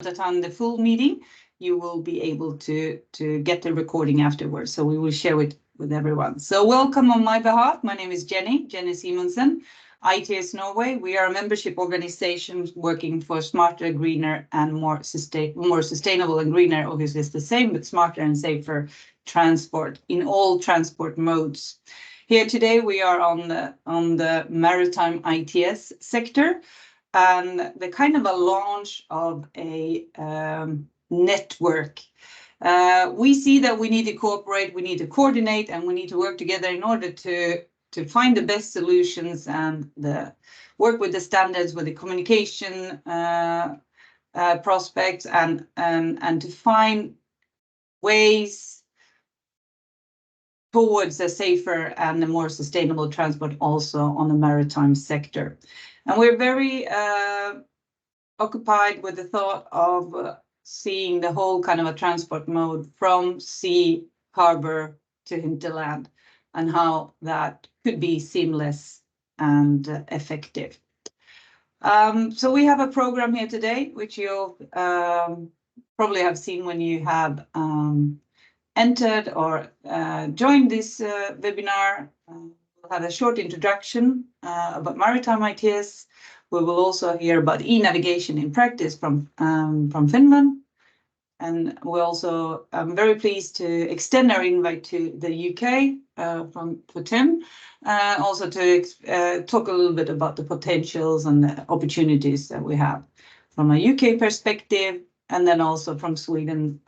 attend the full meeting, you will be able to get the recording afterwards. So we will share it with everyone. So welcome on my behalf. My name is Jenny Simonsen, ITS Norway. We are a membership organization working for smarter, greener, and more sustainable and greener. Obviously, it's the same, but smarter and safer transport in all transport modes. Here today, we are on the maritime ITS sector, and the kind of a launch of a network. We see that we need to cooperate, we need to coordinate, and we need to work together in order to find the best solutions and work with the standards, with the communication prospects, and to find ways towards a safer and a more sustainable transport also on the maritime sector. And we're very occupied with the thought of seeing the whole kind of a transport mode from sea, harbor to hinterland, and how that could be seamless and effective. So we have a program here today, which you'll probably have seen when you have entered or joined this webinar. We'll have a short introduction about maritime ITS. We will also hear about e-navigation in practice from Finland. And we also, I'm very pleased to extend our invite to the UK for Tim, also to talk a little bit about the potentials and the opportunities that we have from a UK perspective, and then also from Sweden,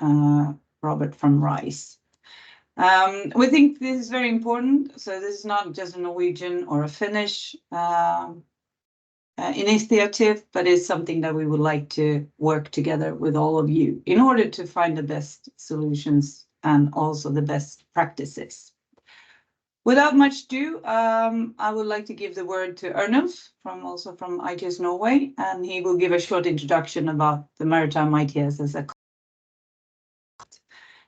Robert from RISE. We think this is very important. So this is not just a Norwegian or a Finnish initiative, but it's something that we would like to work together with all of you in order to find the best solutions and also the best practices. Without much ado, I would like to give the word to Ernulf from ITS Norway, and he will give a short introduction about the maritime ITS as a.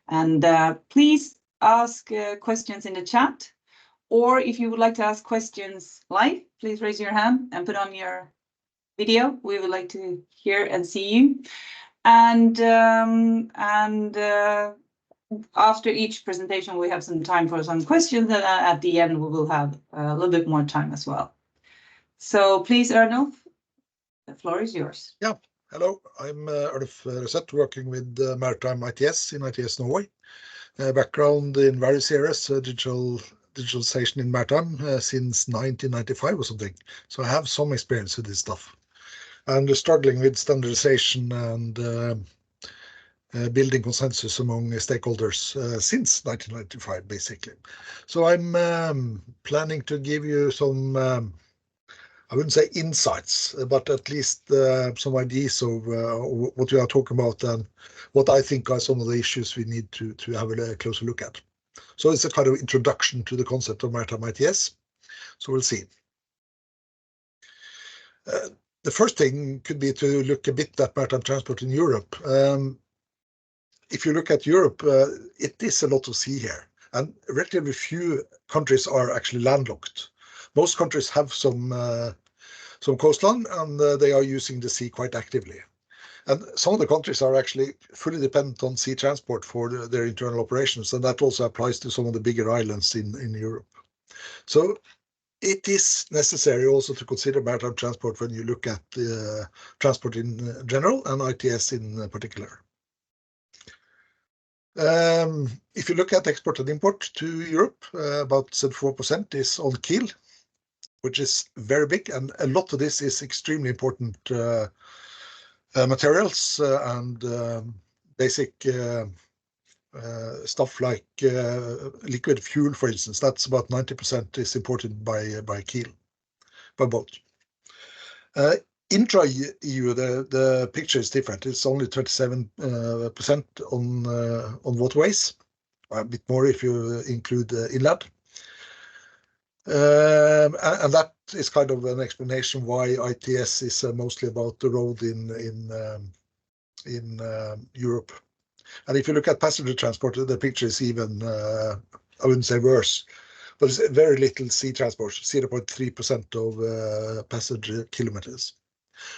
And please ask questions in the chat, or if you would like to ask questions live, please raise your hand and put on your video. We would like to hear and see you. And after each presentation, we have some time for some questions, and at the end, we will have a little bit more time as well. So please, Ernulf, the floor is yours. Yeah, hello, I'm Ernulf Resett, working with Maritime ITS in ITS Norway. Background in various areas, digitalisation in maritime since 1995 or something. So I have some experience with this stuff. And struggling with standardisation and building consensus among stakeholders since 1995, basically. So I'm planning to give you some, I wouldn't say insights, but at least some ideas of what we are talking about and what I think are some of the issues we need to have a closer look at. So it's a kind of introduction to the concept of maritime ITS. So we'll see. The first thing could be to look a bit at maritime transport in Europe. If you look at Europe, it is a lot of sea here, and relatively few countries are actually landlocked. Most countries have some coastline, and they are using the sea quite actively. And some of the countries are actually fully dependent on sea transport for their internal operations, and that also applies to some of the bigger islands in Europe. So it is necessary also to consider maritime transport when you look at transport in general and ITS in particular. If you look at export and import to Europe, about 74% is on keel, which is very big, and a lot of this is extremely important materials and basic stuff like liquid fuel, for instance. That's about 90% is imported by keel, by boat. Intra-EU, the picture is different. It's only 27% on waterways, a bit more if you include inland. And that is kind of an explanation why ITS is mostly about the road in Europe. And if you look at passenger transport, the picture is even, I wouldn't say worse, but it's very little sea transport, 0.3% of passenger kilometers.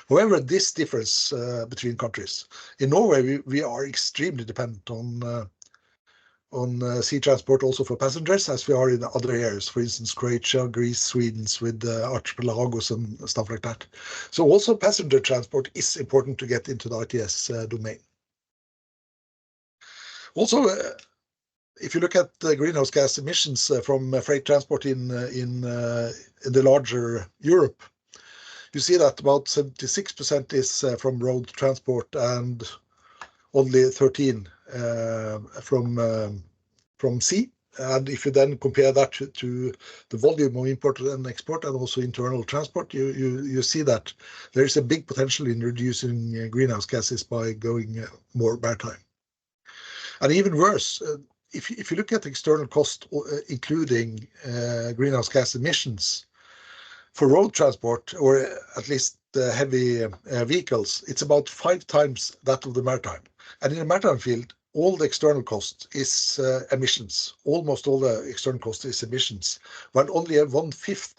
However, this differs between countries. In Norway, we are extremely dependent on sea transport also for passengers, as we are in other areas, for instance, Croatia, Greece, Sweden, with archipelagos and stuff like that. So also passenger transport is important to get into the ITS domain. Also, if you look at the greenhouse gas emissions from freight transport in the larger Europe, you see that about 76% is from road transport and only 13 from sea. And if you then compare that to the volume of import and export and also internal transport, you see that there is a big potential in reducing greenhouse gases by going more maritime. And even worse, if you look at external cost, including greenhouse gas emissions for road transport, or at least heavy vehicles, it's about 5 times that of the maritime. And in the maritime field, all the external cost is emissions. Almost all the external cost is emissions, while only 1/5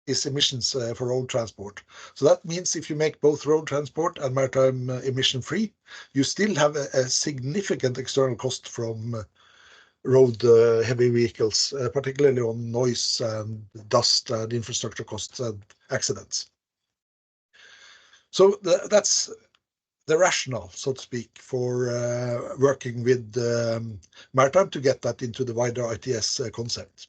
is emissions for road transport. So that means if you make both road transport and maritime emission-free, you still have a significant external cost from road heavy vehicles, particularly on noise and dust and infrastructure costs and accidents. So that's the rationale, so to speak, for working with maritime to get that into the wider ITS concept.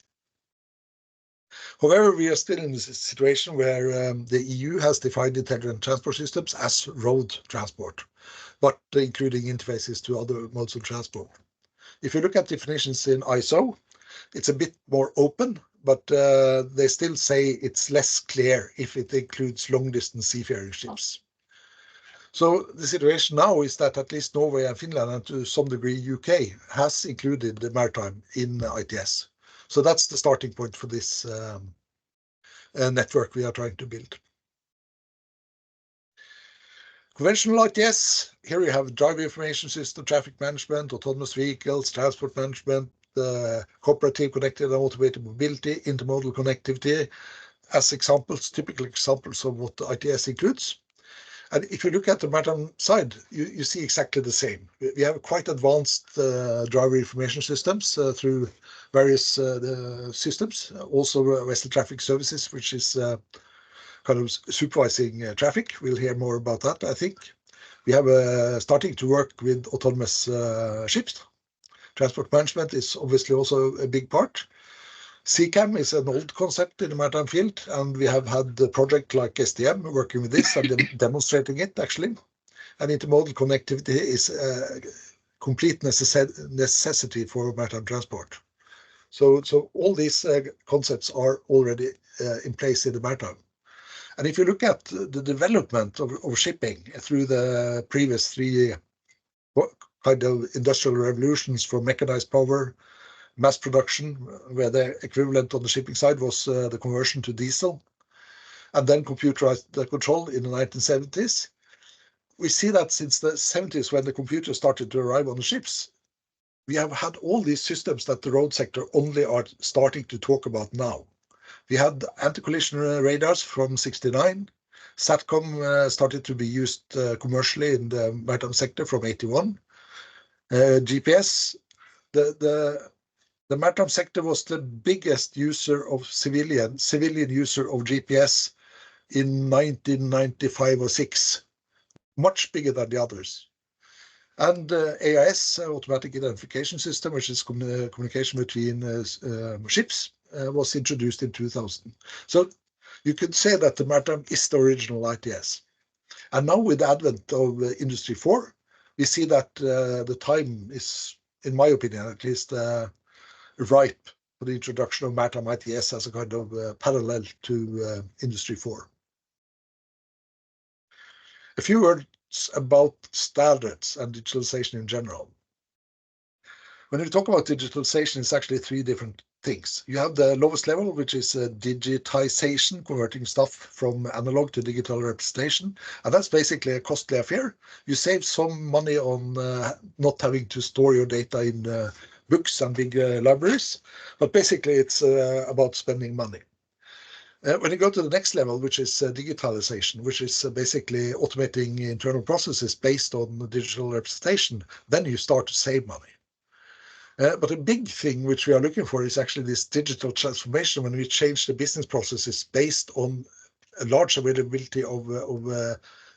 However, we are still in this situation where the EU has defined intelligent transport systems as road transport, but including interfaces to other modes of transport. If you look at definitions in ISO, it's a bit more open, but they still say it's less clear if it includes long-distance seafaring ships. So the situation now is that at least Norway and Finland, and to some degree UK, has included the maritime in ITS. So that's the starting point for this network we are trying to build. Conventional ITS, here you have driver information system, traffic management, autonomous vehicles, transport management, cooperative connected and automated mobility, intermodal connectivity, as examples, typical examples of what the ITS includes. And if you look at the maritime side, you see exactly the same. We have quite advanced driver information systems through various systems, also vessel traffic services, which is kind of supervising traffic. We'll hear more about that, I think. We have starting to work with autonomous ships. Transport management is obviously also a big part. CCAM is an old concept in the maritime field, and we have had a project like STM working with this and demonstrating it, actually. And intermodal connectivity is a complete necessity for maritime transport. So all these concepts are already in place in the maritime. And if you look at the development of shipping through the previous 3 kind of industrial revolutions, from mechanized power, mass production, where the equivalent on the shipping side was the conversion to diesel, and then computerized control in the 1970s. We see that since the 70s, when the computer started to arrive on the ships, we have had all these systems that the road sector only are starting to talk about now. We had anti-collision radars from 69. SATCOM started to be used commercially in the maritime sector from 81. GPS, the maritime sector was the biggest user of civilian user of GPS in 1995 or 6, much bigger than the others. And AIS, automatic identification system, which is communication between ships, was introduced in 2000. So you could say that the maritime is the original ITS. And now with the advent of Industry 4, we see that the time is, in my opinion at least, ripe for the introduction of maritime ITS as a kind of parallel to Industry 4. A few words about standards and digitalization in general. When we talk about digitalization, it's actually 3 different things. You have the lowest level, which is digitization, converting stuff from analog to digital representation. And that's basically a costly affair. You save some money on not having to store your data in books and big libraries, but basically it's about spending money. When you go to the next level, which is digitalisation, which is basically automating internal processes based on digital representation, then you start to save money. But a big thing which we are looking for is actually this digital transformation when we change the business processes based on a large availability of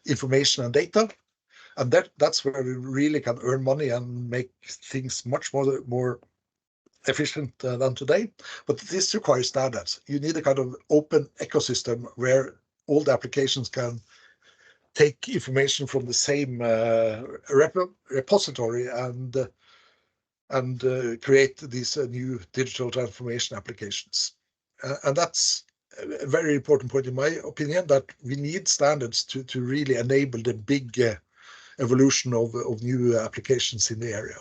information and data. And that's where we really can earn money and make things much more efficient than today. But this requires standards. You need a kind of open ecosystem where all the applications can take information from the same repository and create these new digital transformation applications. And that's a very important point in my opinion, that we need standards to really enable the big evolution of new applications in the area.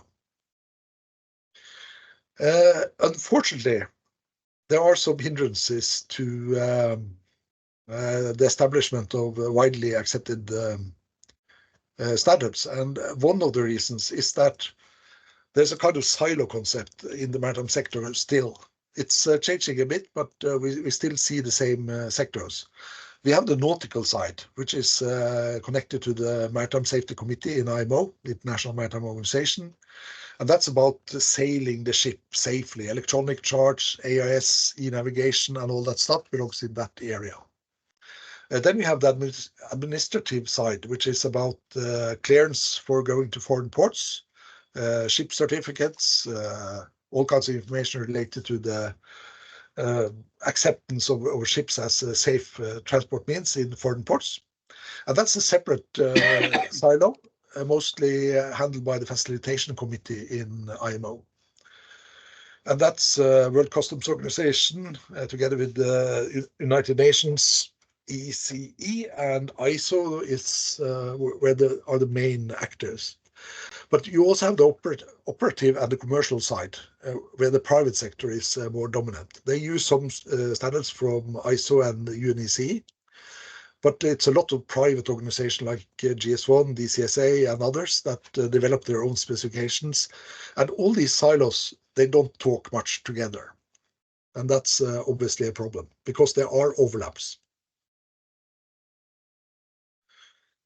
Unfortunately, there are some hindrances to the establishment of widely accepted standards. And one of the reasons is that there's a kind of silo concept in the maritime sector still. It's changing a bit, but we still see the same sectors. We have the nautical side, which is connected to the Maritime Safety Committee in IMO, the International Maritime Organization. And that's about sailing the ship safely. Electronic charge, AIS, e-navigation, and all that stuff belongs in that area. Then we have the administrative side, which is about clearance for going to foreign ports, ship certificates, all kinds of information related to the acceptance of ships as safe transport means in foreign ports. And that's a separate silo, mostly handled by the Facilitation Committee in IMO. And that's World Customs Organization, together with the United Nations, ECE, and ISO is where are the main actors. But you also have the operative and the commercial side, where the private sector is more dominant. They use some standards from ISO and UNECE, but it's a lot of private organizations like GS1, DCSA, and others that develop their own specifications. And all these silos, they don't talk much together. And that's obviously a problem, because there are overlaps.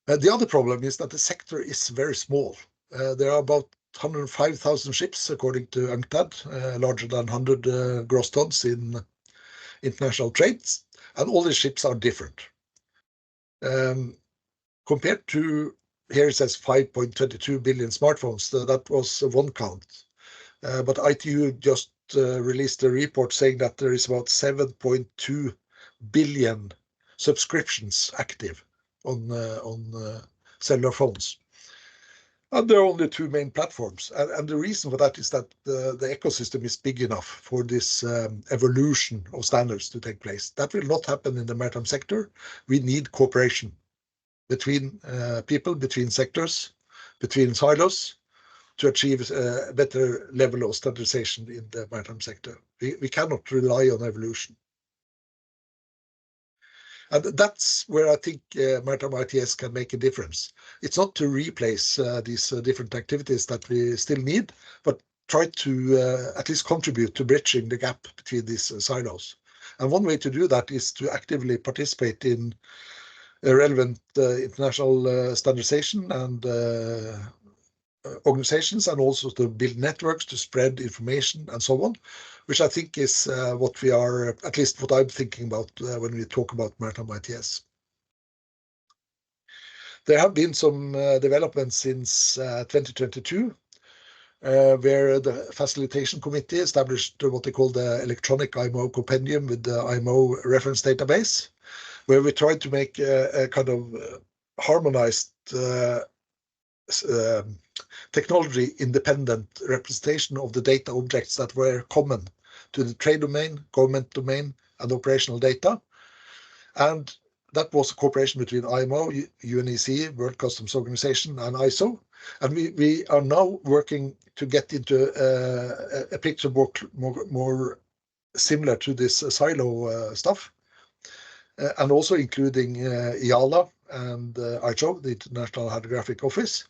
The other problem is that the sector is very small. There are about 105,000 ships, according to UNCTAD, larger than 100 gross tons in international trades, and all the ships are different. Compared to, here it says 5.22 billion smartphones, that was one count. But ITU just released a report saying that there is about 7.2 billion subscriptions active on cellular phones. And there are only two main platforms. And the reason for that is that the ecosystem is big enough for this evolution of standards to take place. That will not happen in the maritime sector. We need cooperation between people, between sectors, between silos, to achieve a better level of standardization in the maritime sector. We cannot rely on evolution. And that's where I think Maritime ITS can make a difference. It's not to replace these different activities that we still need, but try to at least contribute to bridging the gap between these silos. And one way to do that is to actively participate in relevant international standardization and organizations, and also to build networks to spread information and so on, which I think is what we are, at least what I'm thinking about when we talk about Maritime ITS. There have been some developments since 2022, where the Facilitation Committee established what they call the electronic IMO compendium with the IMO reference database, where we tried to make a kind of harmonized technology-independent representation of the data objects that were common to the trade domain, government domain, and operational data. And that was a cooperation between IMO, UNECE, World Customs Organization, and ISO. And we are now working to get into a picture more similar to this silo stuff, and also including IALA and ICHO, the International Hydrographic Office,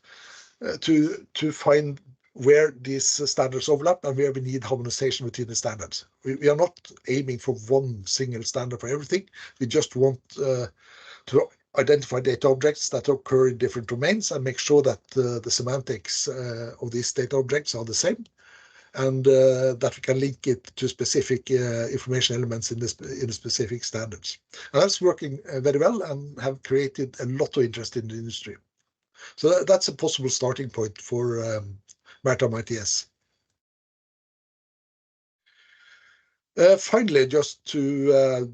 to find where these standards overlap and where we need harmonization between the standards. We are not aiming for one single standard for everything. We just want to identify data objects that occur in different domains and make sure that the semantics of these data objects are the same, and that we can link it to specific information elements in the specific standards. And that's working very well and have created a lot of interest in the industry. So that's a possible starting point for Maritime ITS. Finally, just to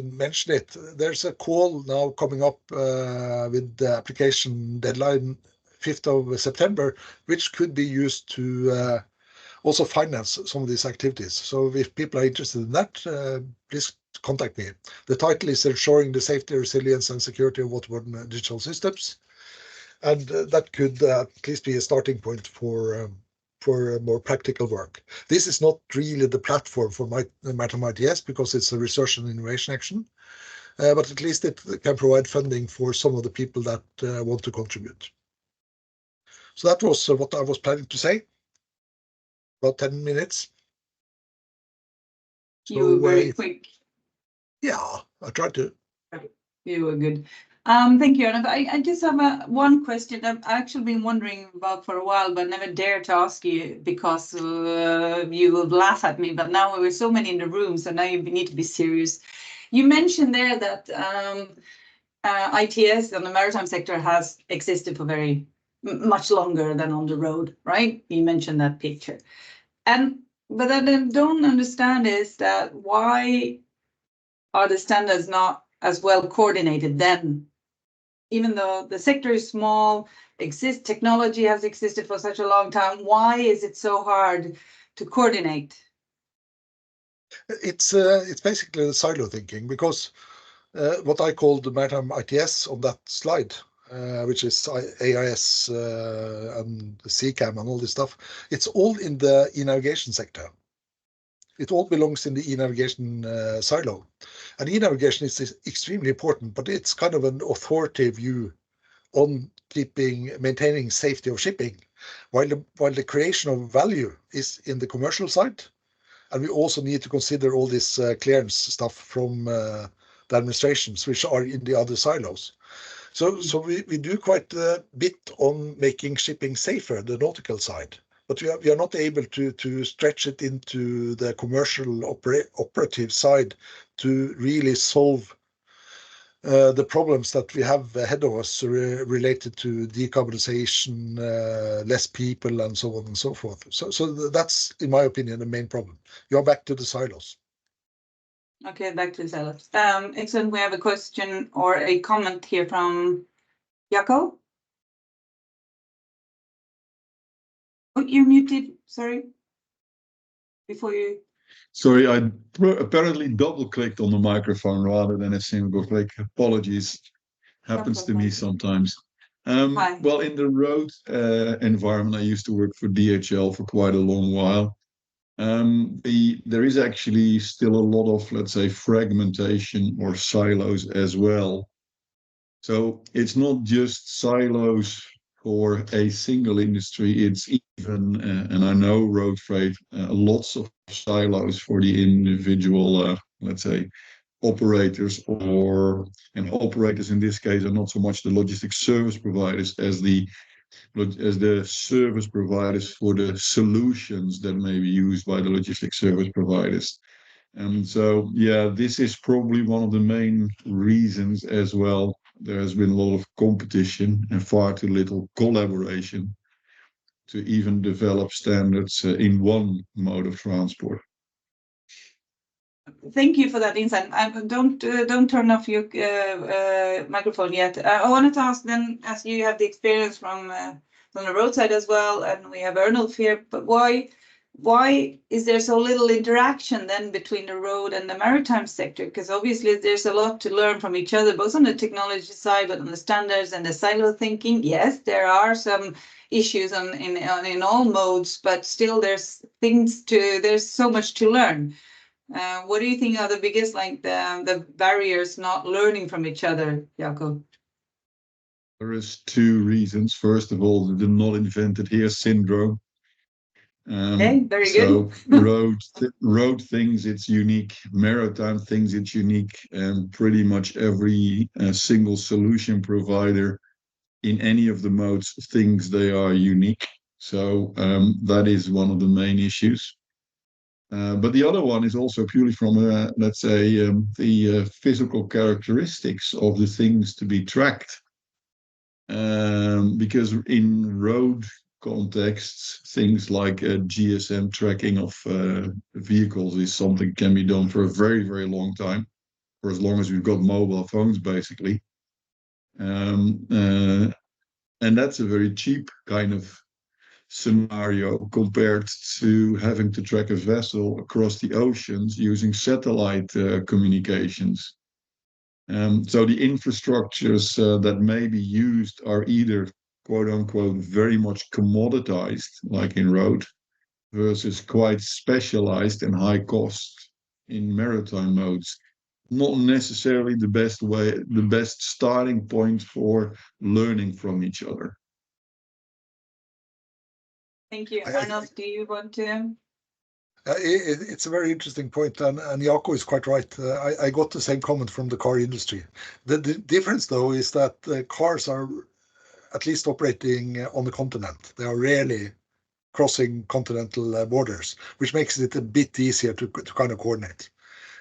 mention it, there's a call now coming up with the application deadline 5th of September, which could be used to also finance some of these activities. So if people are interested in that, please contact me. The title is Ensuring the Safety, Resilience and Security of Waterborne Digital Systems. And that could at least be a starting point for more practical work. This is not really the platform for Maritime ITS because it's a research and innovation action, but at least it can provide funding for some of the people that want to contribute. So that was what I was planning to say. About 10 minutes. You were very quick. Yeah, I tried to. You were good. Thank you, Arnav. I just have one question I've actually been wondering about for a while, but never dared to ask you because you will laugh at me. But now we're so many in the room, so now you need to be serious. You mentioned there that ITS and the maritime sector has existed for very much longer than on the road, right? You mentioned that picture. But what I don't understand is that why are the standards not as well coordinated then? Even though the sector is small, technology has existed for such a long time, why is it so hard to coordinate? It's basically the silo thinking, because what I call the Maritime ITS on that slide, which is AIS and CCAM and all this stuff, it's all in the e-navigation sector. It all belongs in the e-navigation silo. And e-navigation is extremely important, but it's kind of an authoritative view on maintaining safety of shipping, while the creation of value is in the commercial side. And we also need to consider all this clearance stuff from the administrations, which are in the other silos. So we do quite a bit on making shipping safer, the nautical side, but we are not able to stretch it into the commercial operative side to really solve the problems that we have ahead of us related to decarbonization, less people, and so on and so forth. So that's, in my opinion, the main problem. You're back to the silos. Okay, back to the silos. Excellent. We have a question or a comment here from Jaco. Oh, you're muted. Sorry. Before you. Sorry, I apparently double-clicked on the microphone rather than a single click. Apologies. Happens to me sometimes. Well, in the road environment, I used to work for DHL for quite a long while. There is actually still a lot of, let's say, fragmentation or silos as well. So it's not just silos for a single industry, it's even, and I know road freight, lots of silos for the individual, let's say, operators, and operators in this case are not so much the logistics service providers as the service providers for the solutions that may be used by the logistics service providers. And so, yeah, this is probably one of the main reasons as well. There has been a lot of competition and far too little collaboration to even develop standards in one mode of transport. Thank you for that insight. Don't turn off your microphone yet. I wanted to ask then, as you have the experience from the roadside as well, and we have Ernulf here, but why is there so little interaction then between the road and the maritime sector? Because obviously there's a lot to learn from each other, both on the technology side, but on the standards and the silo thinking. Yes, there are some issues in all modes, but still there's so much to learn. What do you think are the biggest, like the barriers not learning from each other, Jaco? There is two reasons. First of all, the not invented here syndrome. Okay, very so good. road thinks it's unique, maritime thinks it's unique, and pretty much every single solution provider in any of the modes thinks they are unique. So that is one of the main issues. But the other one is also purely from, let's say, the physical characteristics of the things to be tracked. Because in road contexts, things like GSM tracking of vehicles is something can be done for a very, very long time, for as long as we've got mobile phones, basically. And that's a very cheap kind of scenario compared to having to track a vessel across the oceans using satellite communications. So the infrastructures that may be used are either quote unquote very much commoditized, like in road, versus quite specialized and high cost in maritime modes. Not necessarily the best way, the best starting point for learning from each other. Thank you. Arnold, do you want to? It's a very interesting point, and Jaakko is quite right. I got the same comment from the car industry. The difference, though, is that cars are at least operating on the continent. They are rarely crossing continental borders, which makes it a bit easier to kind of coordinate.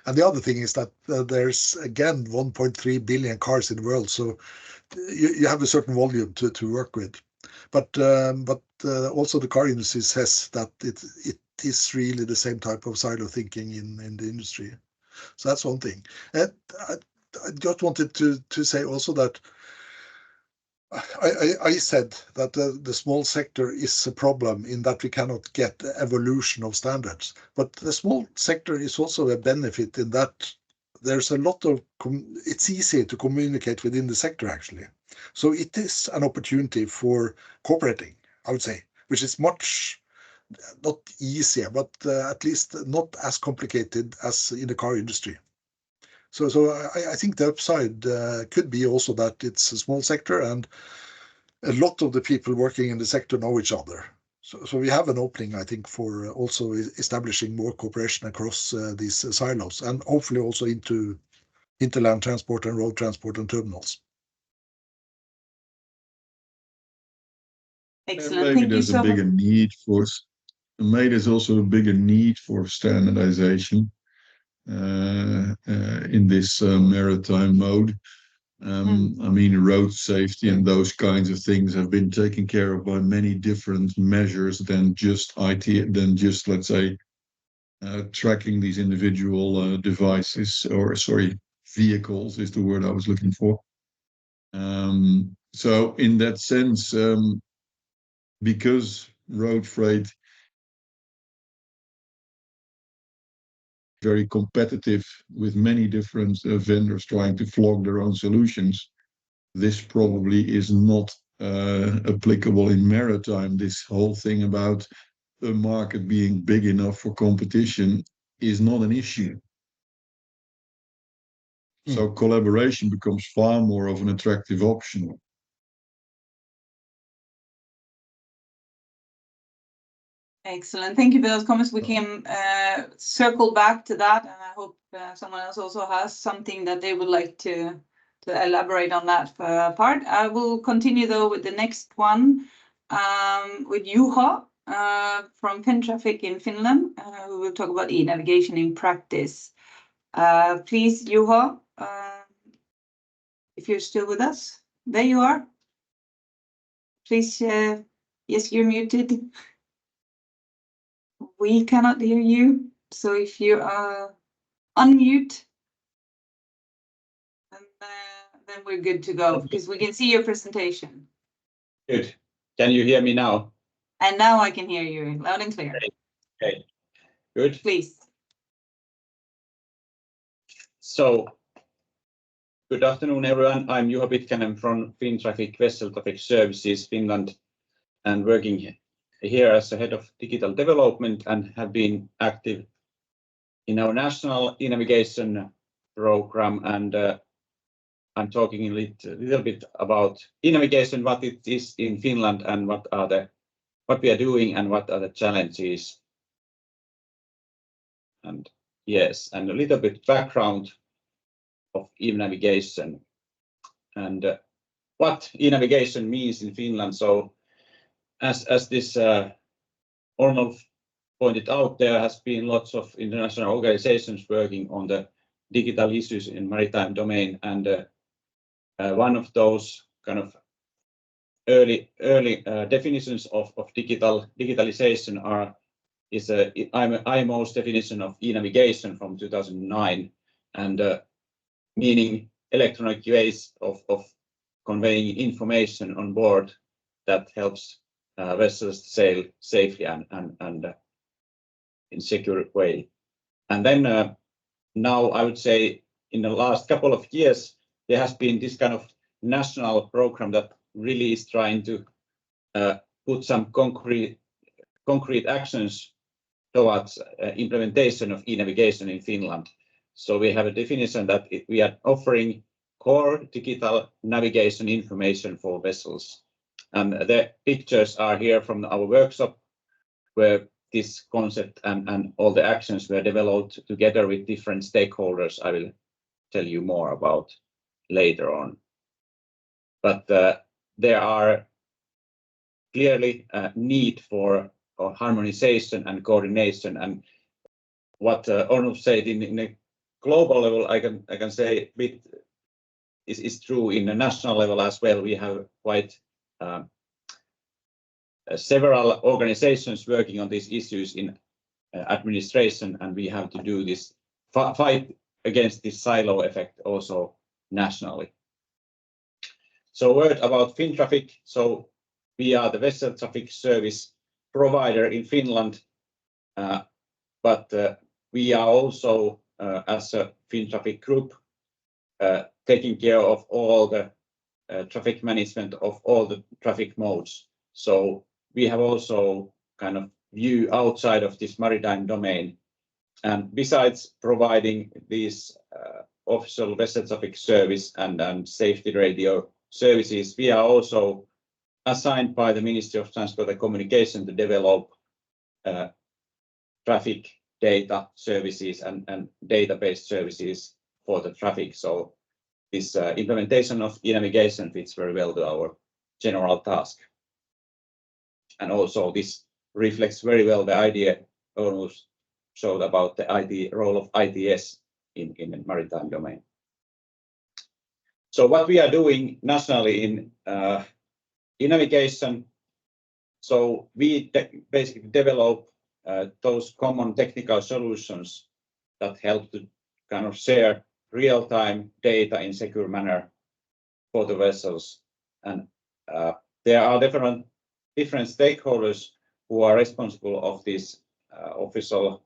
And the other thing is that there's, again, 1.3 billion cars in the world, so you have a certain volume to work with. But also the car industry says that it is really the same type of silo thinking in the industry. So that's one thing. And I just wanted to say also that I said that the small sector is a problem in that we cannot get evolution of standards. But the small sector is also a benefit in that there's a lot of, it's easy to communicate within the sector, actually. So it is an opportunity for cooperating, I would say, which is much, not easier, but at least not as complicated as in the car industry. So I think the upside could be also that it's a small sector and a lot of the people working in the sector know each other. So we have an opening, I think, for also establishing more cooperation across these silos and hopefully also into land transport and road transport and terminals. Excellent. Maybe Thank you there's so a bigger much. need for, maybe there's also a bigger need for standardization in this maritime mode. I mean, road safety and those kinds of things have been taken care of by many different measures than just let's say, tracking these individual devices, or sorry, vehicles is the word I was looking for. So in that sense, because road freight very competitive with many different vendors trying to flog their own solutions, this probably is not applicable in maritime. This whole thing about the market being big enough for competition is not an issue. So collaboration becomes far more of an attractive option. Excellent. Thank you for those comments. We can circle back to that, and I hope someone else also has something that they would like to elaborate on that part. I will continue, though, with the next one with Juha from Fintraffic in Finland, who will talk about e-navigation in practice. Please, Juha, if you're still with us. There you are. Please, yes, you're muted. We cannot hear you, so if you unmute, then we're good to go, because we can see your presentation. Good. Can you hear me now? And now I can hear you loud and clear. Okay. Good. Please. So, good afternoon, everyone. I'm Juha Pitkänen from Fintraffic Vessel Traffic Services Finland, and working here as the head of digital development, and have been active in our national e-navigation program, and I'm talking a little bit about e-navigation, what it is in Finland, and what we are doing and what are the challenges. And yes, and a little bit background of e-navigation and what e-navigation means in Finland. So as this Arnold pointed out, there has been lots of international organizations working on the digital issues in maritime domain, and one of those kind of early definitions of digitalisation is IMO's definition of e-navigation from 2009, and meaning electronic ways of conveying information on board that helps vessels sail safely and in secure way. And then now I would say in the last couple of years there has been this kind of national program that really is trying to put some concrete actions towards implementation of e-navigation in Finland. So we have a definition that we are offering core digital navigation information for vessels. And the pictures are here from our workshop, where this concept and all the actions were developed together with different stakeholders. I will tell you more about later on. But there are clearly a need for harmonization and coordination. And what Arnold said in a global level, I can say bit is true in the national level as well. We have quite several organizations working on these issues in administration, and we have to do this fight against this silo effect also nationally. So a word about Fintraffic. So we are the vessel traffic service provider in Finland, but we are also as a Fintraffic group taking care of all the traffic management of all the traffic modes. So we have also kind of view outside of this maritime domain. And besides providing these official vessel traffic service and safety radio services, we are also assigned by the Ministry of Transport and Communication to develop traffic data services and database services for the traffic. So this implementation of e-navigation fits very well to our general task. And also this reflects very well the idea almost showed about the role of ITS in the maritime domain. So what we are doing nationally in e-navigation, so we basically develop those common technical solutions that help to kind of share real-time data in secure manner for the vessels. And there are different stakeholders who are responsible of these official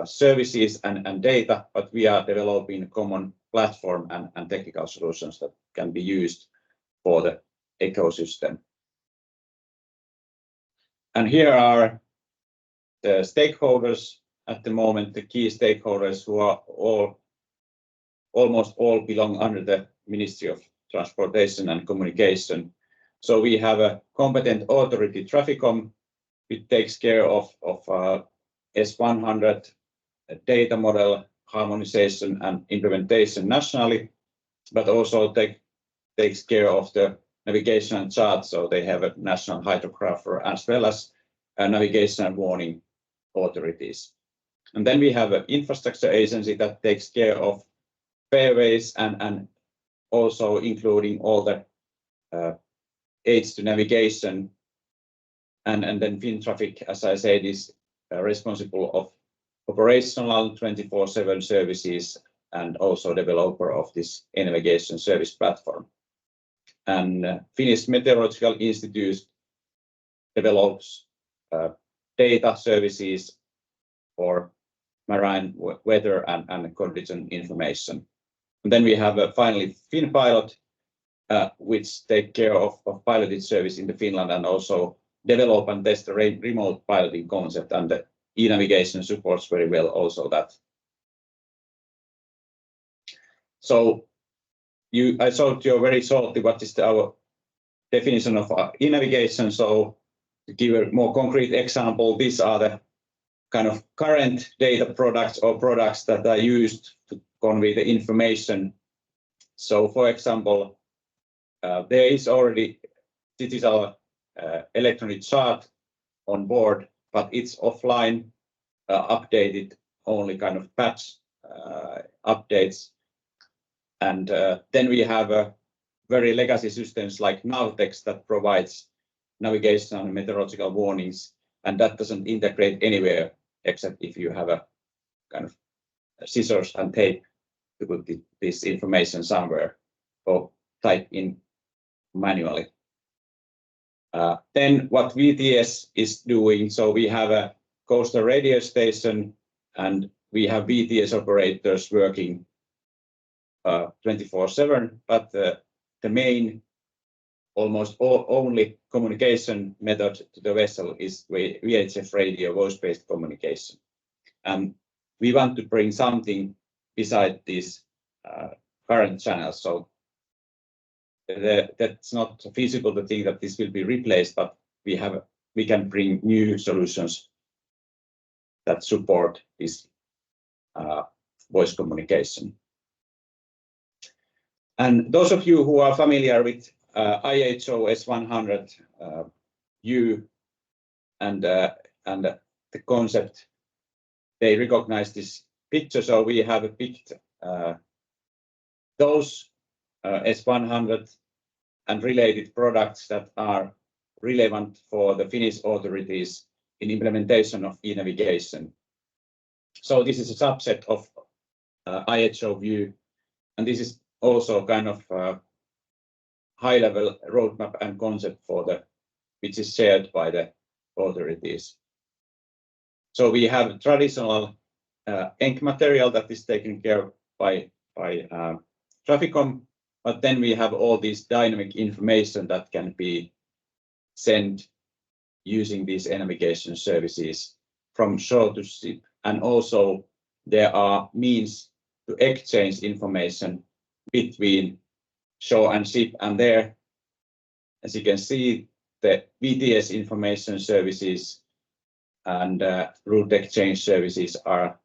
services and data, but we are developing a common platform and technical solutions that can be used for the ecosystem. And here are the stakeholders at the moment, the key stakeholders who are almost all belong under the Ministry of Transportation and Communication. So we have a competent authority, Traficom, which takes care of S100 data model harmonization and implementation nationally, but also takes care of the navigation and chart. So they have a national hydrographer as well as navigation and warning authorities. And then we have an infrastructure agency that takes care of fairways and also including all the aids to navigation. And then Fintraffic, as I said, is responsible of operational 24/7 services and also developer of this navigation service platform. And Finnish Meteorological Institute develops data services for marine weather and condition information. And then we have finally FinPilot, which take care of piloted service in Finland and also develop and test the remote piloting concept, and the e-navigation supports very well also that. So I showed you very shortly what is our definition of e-navigation. So to give a more concrete example, these are the kind of current data products or products that are used to convey the information. So for example, there is already digital electronic chart on board, but it's offline, updated only kind of patch updates. And then we have very legacy systems like Navtex that provides navigation and meteorological warnings, and that doesn't integrate anywhere except if you have a kind of scissors and tape to put this information somewhere or type in manually. Then what VTS is doing, so we have a coastal radio station and we have VTS operators working 24/7, but the main, almost only communication method to the vessel is VHF radio, voice-based communication. And we want to bring something beside these current channels. So that's not feasible to think that this will be replaced, but we can bring new solutions that support this voice communication. And those of you who are familiar with IHO S100U and the concept, they recognize this picture. So we have picked those S100 and related products that are relevant for the Finnish authorities in implementation of e-navigation. So this is a subset of IHO view, and this is also kind of high-level roadmap and concept for which is shared by the authorities. So we have traditional ink material that is taken care of by Traficom, but then we have all this dynamic information that can be sent using these navigation services from shore to ship, and also there are means to exchange information between shore and ship, and there, as you can see, the VTS information services and route exchange services are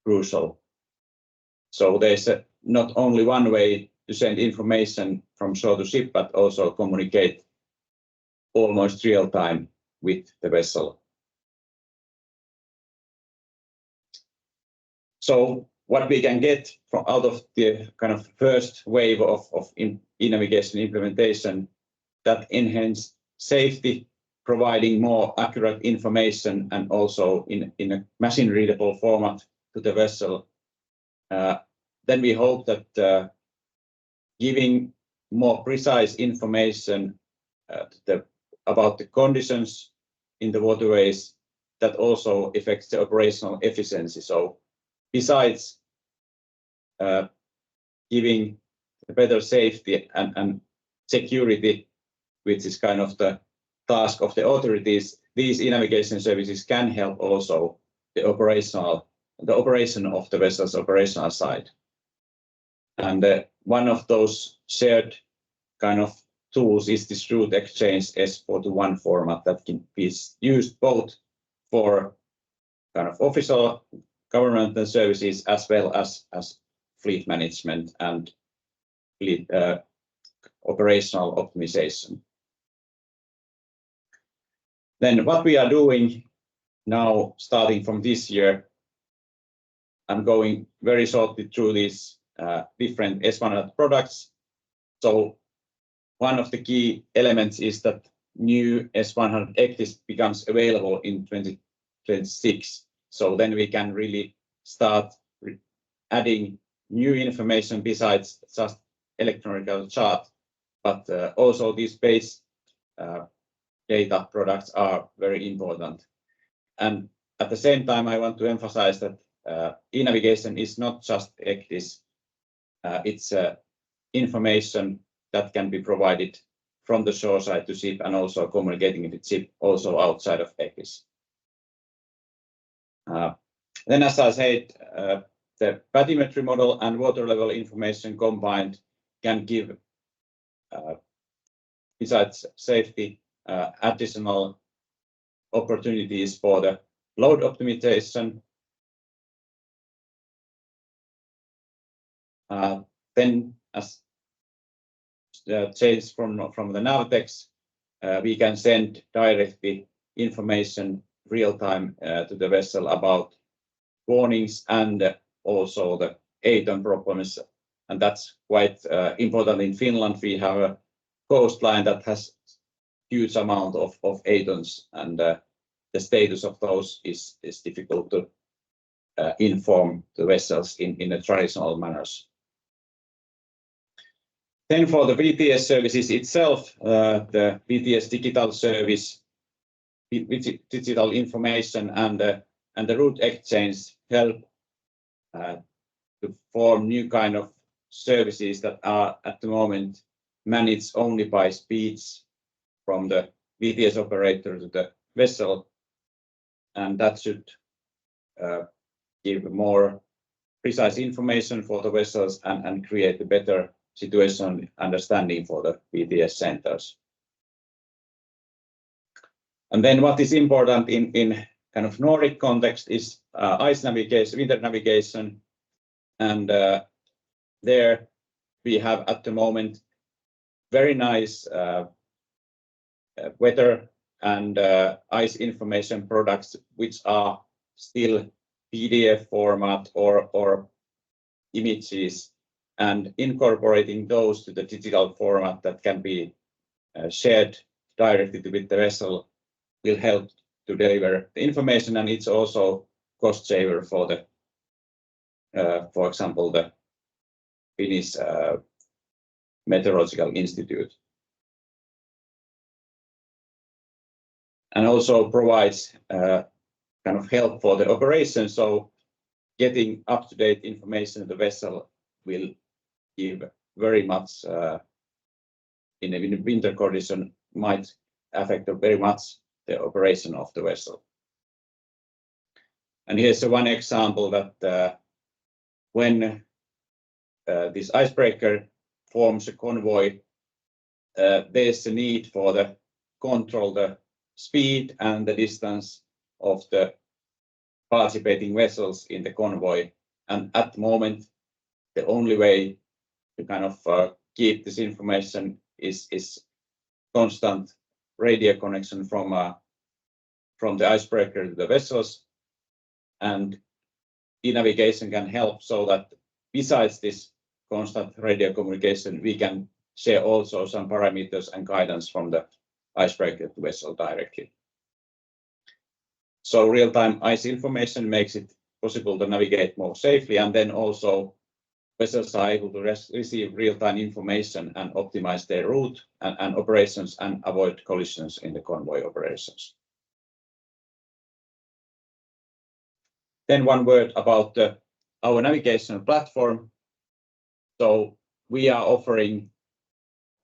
crucial. So there's not only one way to send information from shore to ship, but also communicate almost real time with the vessel. So what we can get out of the kind of first wave of e-navigation implementation, that enhance safety, providing more accurate information and also in a machine readable format to the vessel. Then we hope that giving more precise information about the conditions in the waterways, that also affects the operational efficiency. So besides giving better safety and security, which is kind of the task of the authorities, these e-navigation services can help also the operation of the vessel's operational side. And one of those shared kind of tools is this route exchange S421 format that can be used both for kind of official governmental services as well as fleet management and fleet operational optimization. Then what we are doing now, starting from this year, I'm going very shortly through these different S100 products. So one of the key elements is that new S100 ECDIS becomes available in 2026. So then we can really start adding new information besides just electronic chart, but also these base data products are very important. And at the same time, I want to emphasize that e-navigation is not just ECDIS. It's information that can be provided from the shore side to ship and also communicating with ship also outside of ECDIS. Then, as I said, the bathymetry model and water level information combined can give, besides safety, additional opportunities for the load optimization. Then, as change from the Navtex, we can send directly information real time to the vessel about warnings and also the ATOM problems, and that's quite important in Finland. We have a coastline that has huge amount of ATOMs, and the status of those is difficult to inform the vessels in a traditional manners. Then for the VTS services itself, the VTS digital service, digital information and the route exchange help to form new kind of services that are at the moment managed only by speeds from the VTS operator to the vessel, and that should give more precise information for the vessels and create a better situation understanding for the VTS centers. And then what is important in kind of Nordic context is ice navigation, winter navigation, and there we have at the moment very nice weather and ice information products which are still PDF format or images, and incorporating those to the digital format that can be shared directly with the vessel will help to deliver the information, and it's also cost saver for the, for example, the Finnish Meteorological Institute. And also provides kind of help for the operation, so getting up-to-date information of the vessel will give very much in a winter condition might affect very much the operation of the vessel. And here's one example that when this icebreaker forms a convoy, there's a need for the control the speed and the distance of the participating vessels in the convoy, and at the moment the only way to kind of keep this information is constant radio connection from the icebreaker to the vessels, and e-navigation can help so that besides this constant radio communication we can share also some parameters and guidance from the icebreaker to vessel directly. So real-time ice information makes it possible to navigate more safely, and then also vessels are able to receive real-time information and optimize their route and operations and avoid collisions in the convoy operations. Then one word about our navigation platform. So we are offering,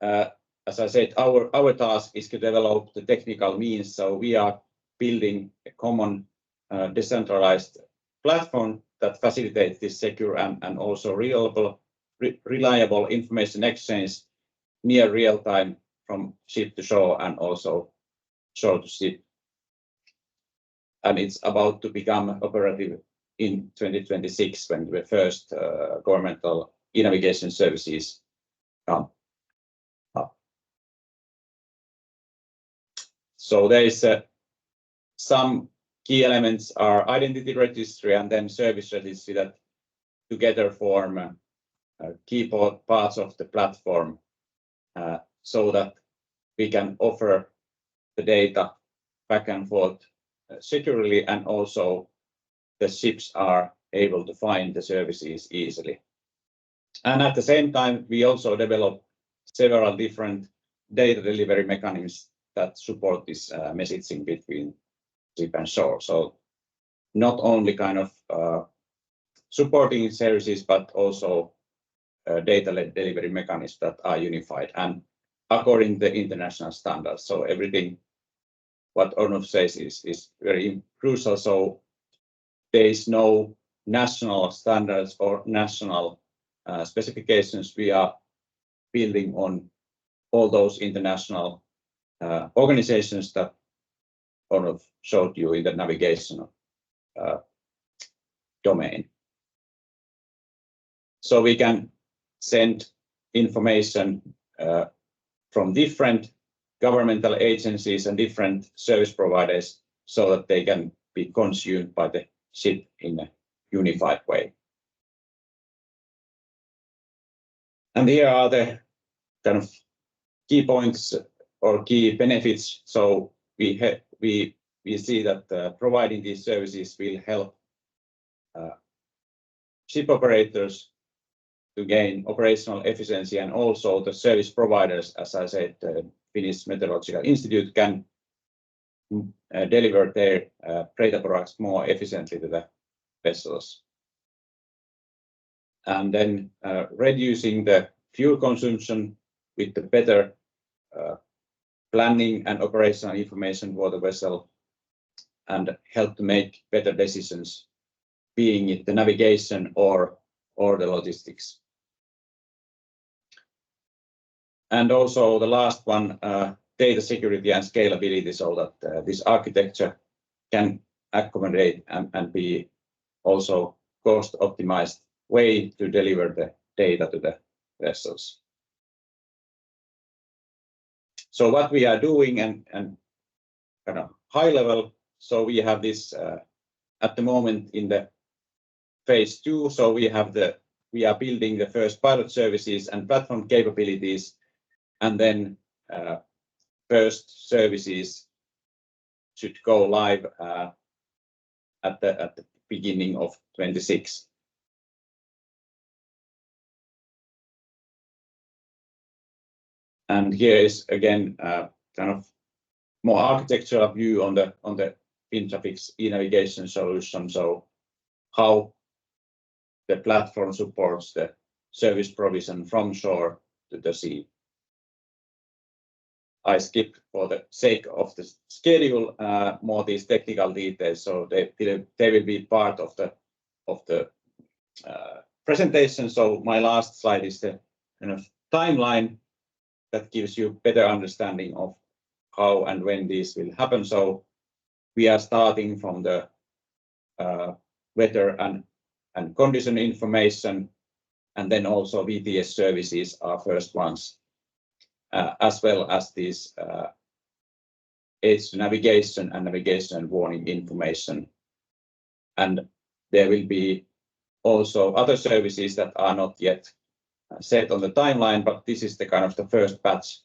as I said, our task is to develop the technical means. So we are building a common decentralized platform that facilitates this secure and also reliable information exchange near real time from ship to shore and also shore to ship. And it's about to become operative in 2026 when the first governmental e-navigation services come up. So there is some key elements are identity registry and then service registry that together form key parts of the platform so that we can offer the data back and forth securely, and also the ships are able to find the services easily. And at the same time, we also develop several different data delivery mechanisms that support this messaging between ship and shore. So not only kind of supporting services, but also data delivery mechanisms that are unified and according to the international standards. So everything what Ornov says is very crucial. So there is no national standards or national specifications. We are building on all those international organizations that Arnold showed you in the navigation domain. So we can send information from different governmental agencies and different service providers so that they can be consumed by the ship in a unified way. And here are the kind of key points or key benefits. So we see that providing these services will help ship operators to gain operational efficiency, and also the service providers, as I said, the Finnish Meteorological Institute can deliver their data products more efficiently to the vessels. And then reducing the fuel consumption with the better planning and operational information for the vessel, and help to make better decisions, being it the navigation or the logistics. And also the last one, data security and scalability, so that this architecture can accommodate and be also cost optimized way to deliver the data to the vessels. So what we are doing, and kind of high level, so we have this at the moment in the phase 2. So we are building the first pilot services and platform capabilities, and then first services should go live at the beginning of 26. And here is again kind of more architectural view on the Fintraffic's e-navigation solution. So how the platform supports the service provision from shore to the sea. I skip for the sake of the schedule more these technical details, so they will be part of the presentation. So my last slide is the kind of timeline that gives you better understanding of how and when this will happen. So we are starting from the weather and condition information, and then also VTS services are first ones, as well as these aids to navigation and navigation and warning information. And there will be also other services that are not yet set on the timeline, but this is the kind of the first batch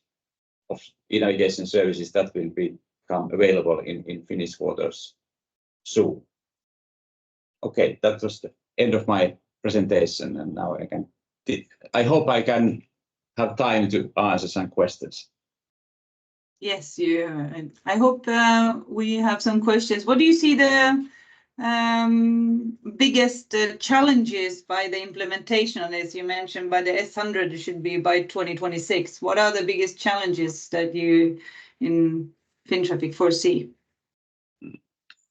of e-navigation services that will become available in Finnish waters soon. Okay, that was the end of my presentation, and now I hope I can have time to answer some questions. Yes, I hope we have some questions. What do you see the biggest challenges by the implementation of this? You mentioned by the S100 it should be by 2026. What are the biggest challenges that you in Fintraffic foresee?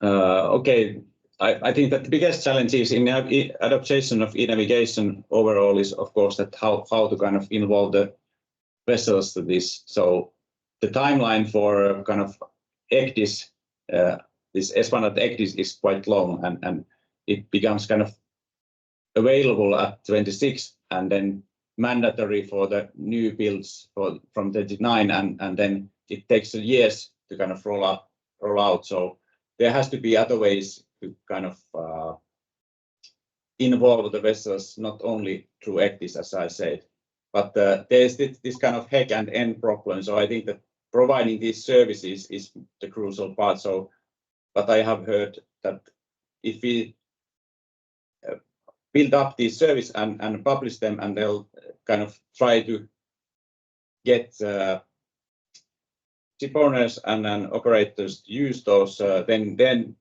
Okay, I think that the biggest challenges in adaptation of e-navigation overall is, of course, that how to kind of involve the vessels to this. So the timeline for kind of ECDIS, this S100 ECDIS is quite long, and it becomes kind of available at 26, and then mandatory for the new builds from 29, and then it takes years to kind of roll out. So there has to be other ways to kind of involve the vessels, not only through ECDIS, as I said, but there's this kind of heck and end problem. So I think that providing these services is the crucial part. So, but I have heard that if we build up these services and publish them, and they'll kind of try to get ship owners and operators to use those, then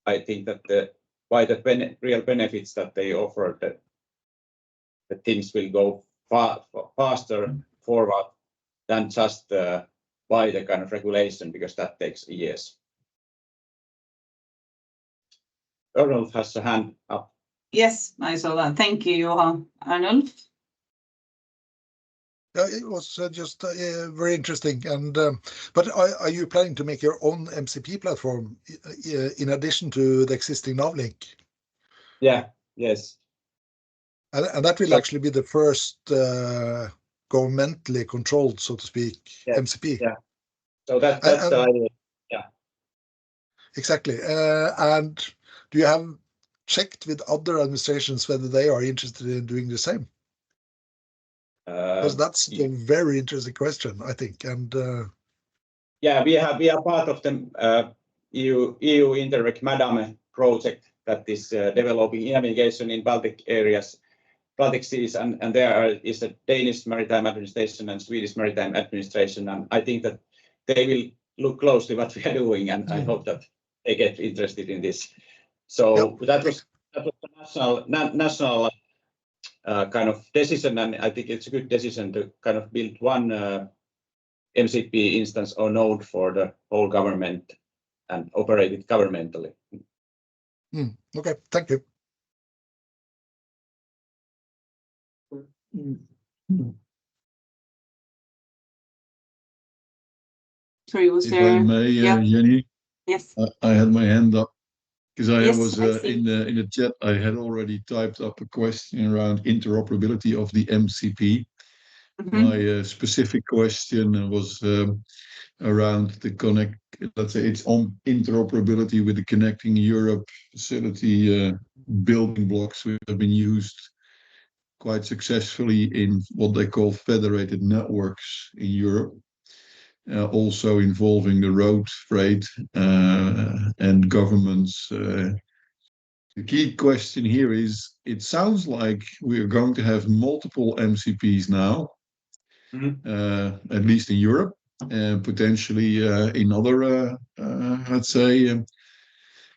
I think that by the real benefits that they offer, that the things will go faster forward than just by the kind of regulation, because that takes years. Arnold has a hand up. Yes, I saw that. Thank you, Johan. Arnold? It was just very interesting. And but are you planning to make your own MCP platform in addition to the existing Navlink? Yeah. Yes. And that will actually be the first governmentally controlled, so to speak, Yeah. MCP. Yeah. So that's the idea. Yeah. Exactly. And do you have checked with other administrations whether they are interested in doing the same? Because that's a very interesting question, I think. And yeah, we are part of the EU Interreg Madame project that is developing navigation in Baltic areas, Baltic seas, and there is a Danish Maritime Administration and Swedish Maritime Administration, and I think that they will look closely what we are doing, and I hope that they get interested in this. So that was a national kind of decision, and I think it's a good decision to kind of build one MCP instance or node for the whole government and operate it governmentally. Okay, thank you. Sorry, was there? If I may, Jenny? Yes. I had my hand up because I Yes, was I see. in the chat. I had already typed up a question around interoperability of the MCP. My specific question was around the let's say it's on interoperability with the Connecting Europe facility building blocks which have been used quite successfully in what they call federated networks in Europe, also involving the road freight and governments. The key question here is, it sounds like we are going to have multiple MCPs now, at least in Europe, and potentially in other, let's say,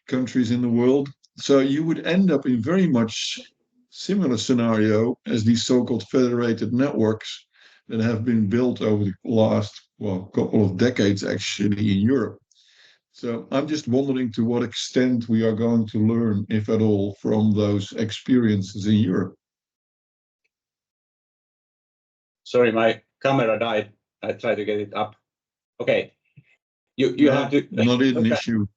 countries in the world. So you would end up in very much similar scenario as these so-called federated networks that have been built over the last, couple of decades actually in Europe. So I'm just wondering to what extent we are going to learn, if at all, from those experiences in Europe. Sorry, my camera died. I tried to get it up. Okay. You have to. Not an issue.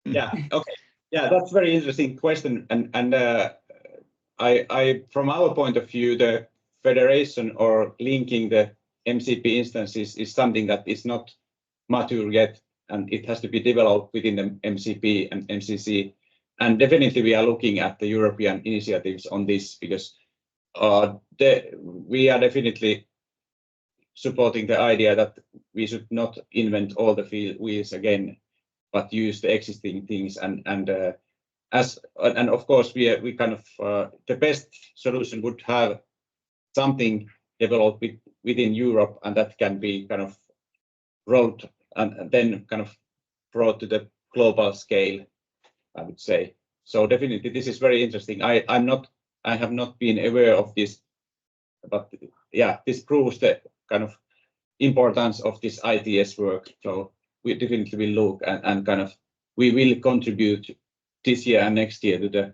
Yeah. Okay. Yeah, that's very interesting question. And I from our point of view, the federation or linking the MCP instances is something that is not mature yet, and it has to be developed within the MCP and MCC. And definitely we are looking at the European initiatives on this, because we are definitely supporting the idea that we should not invent all the wheels again, but use the existing things. And of course we kind of the best solution would have something developed within Europe, and that can be kind of rolled and then kind of brought to the global scale, I would say. So definitely this is very interesting. I have not been aware of this, but yeah, this proves the kind of importance of this ITS work. So we definitely will look and kind of we will contribute this year and next year to the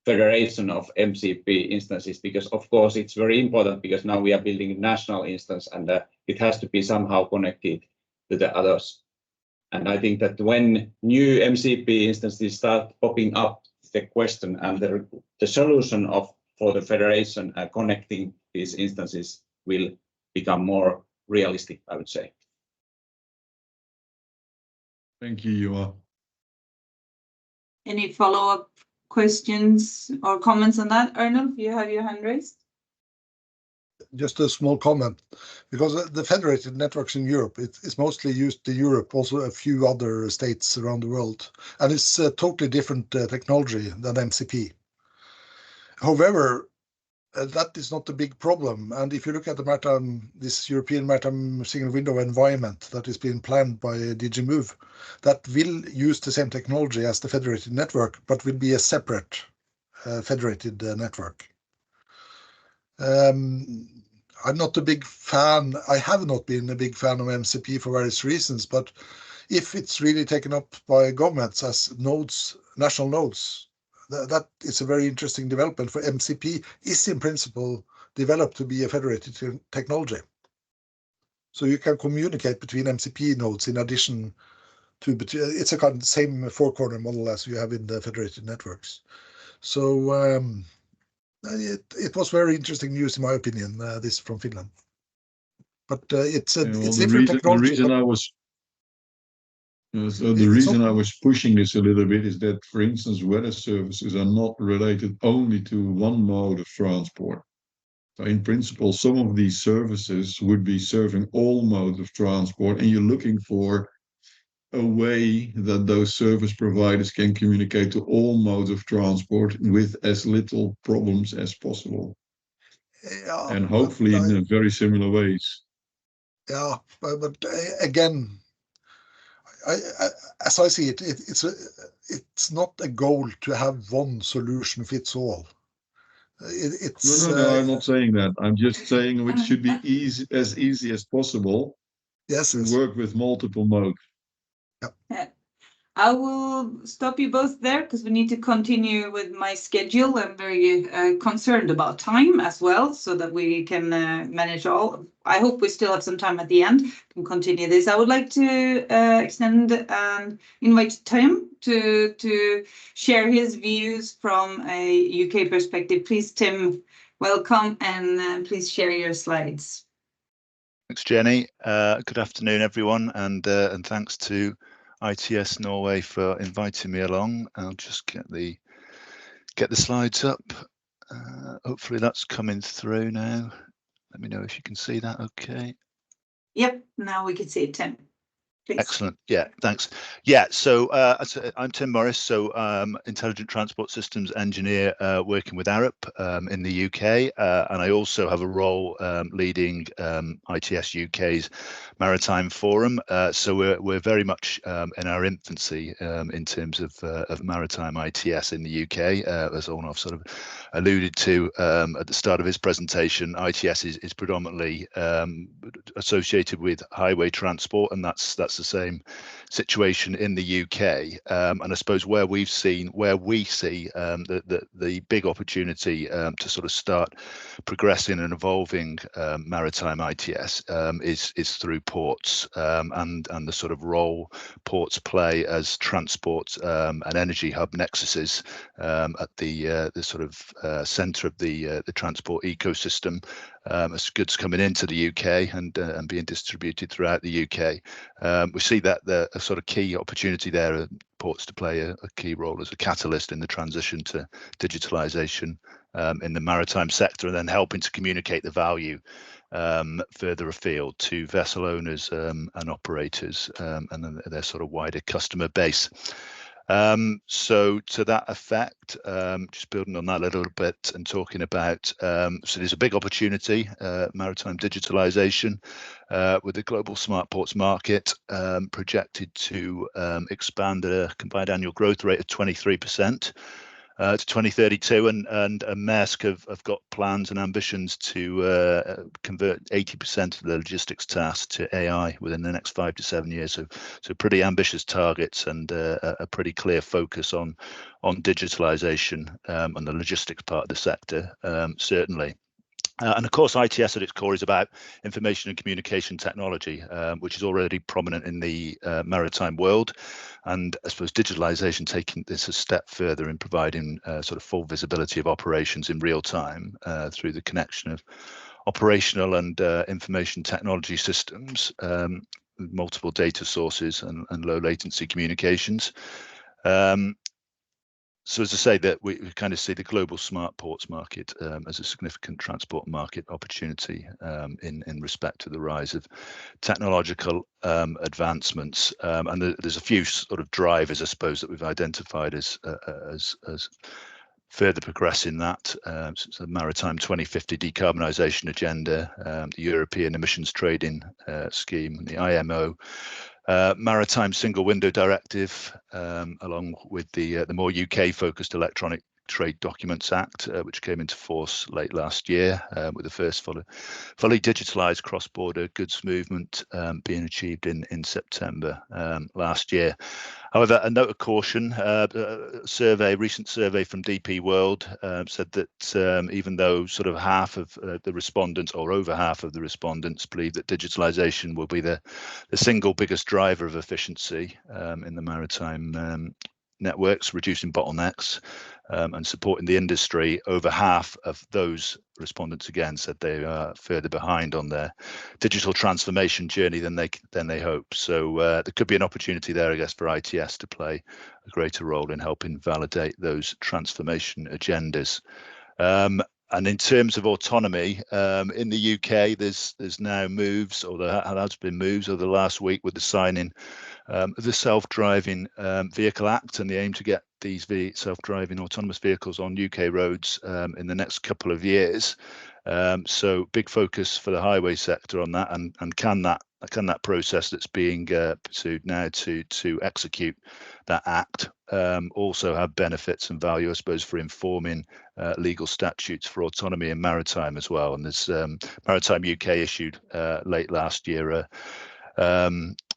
federation of MCP instances, because of course it's very important, because now we are building a national instance, and it has to be somehow connected to the others. And I think that when new MCP instances start popping up, the question and the solution for the federation connecting these instances will become more realistic, I would say. Thank you, Juha. Any follow-up questions or comments on that? Arnold, you have your hand raised. Just a small comment, because the federated networks in Europe, it's mostly used in Europe, also a few other states around the world, and it's a totally different technology than MCP. However, that is not a big problem. And if you look at this European maritime single window environment that is being planned by DG Move, that will use the same technology as the federated network, but will be a separate federated network. I'm not a big fan. I have not been a big fan of MCP for various reasons, but if it's really taken up by governments as nodes, national nodes, that is a very interesting development. For MCP is in principle developed to be a federated technology. So you can communicate between MCP nodes in addition to, it's a kind of same four-corner model as you have in the federated networks. So it was very interesting news, in my opinion, this from Finland. But it's different technology. The reason I was pushing this a little bit is that, for instance, weather services are not related only to one mode of transport. So in principle, some of these services would be serving all modes of transport, and you're looking for a way that those service providers can communicate to all modes of transport with as little problems as possible. Yeah, and hopefully in very similar ways. Yeah, but again, as I see it, it's not a goal to have one solution fits all. No, I'm not saying that. I'm just saying it should be as easy as possible. Yes, to work with multiple modes. Yeah. I will stop you both there because we need to continue with my schedule. I'm very concerned about time as well, so that we can manage all. I hope we still have some time at the end to continue this. I would like to extend and invite Tim to share his views from a UK perspective. Please, Tim, welcome, and please share your slides. Thanks, Jenny. Good afternoon, everyone, and thanks to ITS Norway for inviting me along. I'll just get the slides up. Hopefully that's coming through now. Let me know if you can see that okay. Yep, now we can see it, Tim. Please. Excellent. Yeah, thanks. Yeah, so I'm Tim Morris, so Intelligent Transport Systems Engineer working with Arup in the UK, and I also have a role leading ITS UK's Maritime Forum. So we're very much in our infancy in terms of Maritime ITS in the UK. As Ornolf sort of alluded to at the start of his presentation, ITS is predominantly associated with highway transport, and that's the same situation in the UK. And I suppose where we see the big opportunity to sort of start progressing and evolving maritime ITS is through ports and the sort of role ports play as transport and energy hub nexuses at the sort of centre of the transport ecosystem as goods coming into the UK and being distributed throughout the UK. We see that a sort of key opportunity there, ports to play a key role as a catalyst in the transition to digitalisation in the maritime sector, and then helping to communicate the value further afield to vessel owners and operators and then their sort of wider customer base. So to that effect, just building on that a little bit and talking about, so there's a big opportunity, maritime digitalisation, with the global smart ports market projected to expand at a combined annual growth rate of 23% to 2032, and Maersk have got plans and ambitions to convert 80% of the logistics tasks to AI within the next 5 to 7 years. So pretty ambitious targets and a pretty clear focus on digitalisation and the logistics part of the sector, certainly. And of course, ITS at its core is about information and communication technology, which is already prominent in the maritime world. And I suppose digitalisation taking this a step further in providing sort of full visibility of operations in real time through the connection of operational and information technology systems, with multiple data sources and low latency communications. So as I say, that we kind of see the global smart ports market as a significant transport market opportunity in respect to the rise of technological advancements. And there's a few sort of drivers, I suppose, that we've identified as further progressing that. So the Maritime 2050 decarbonisation agenda, the European Emissions Trading Scheme, the IMO, Maritime Single Window Directive, along with the more UK-focused electronic Trade Documents Act, which came into force late last year, with the first fully digitalised cross-border goods movement being achieved in September last year. However, a note of caution: recent survey from DP World said that even though sort of half of the respondents, or over half of the respondents, believe that digitalisation will be the single biggest driver of efficiency in the maritime networks, reducing bottlenecks and supporting the industry, over half of those respondents again said they are further behind on their digital transformation journey than they hope. So there could be an opportunity there, I guess, for ITS to play a greater role in helping validate those transformation agendas. And in terms of autonomy, in the UK, there's now moves, or there has been moves over the last week with the signing of the Self-Driving Vehicle Act, and the aim to get these self-driving autonomous vehicles on UK roads in the next couple of years. So big focus for the highway sector on that, and can that process that's being pursued now to execute that act also have benefits and value, I suppose, for informing legal statutes for autonomy in maritime as well. And there's Maritime UK issued late last year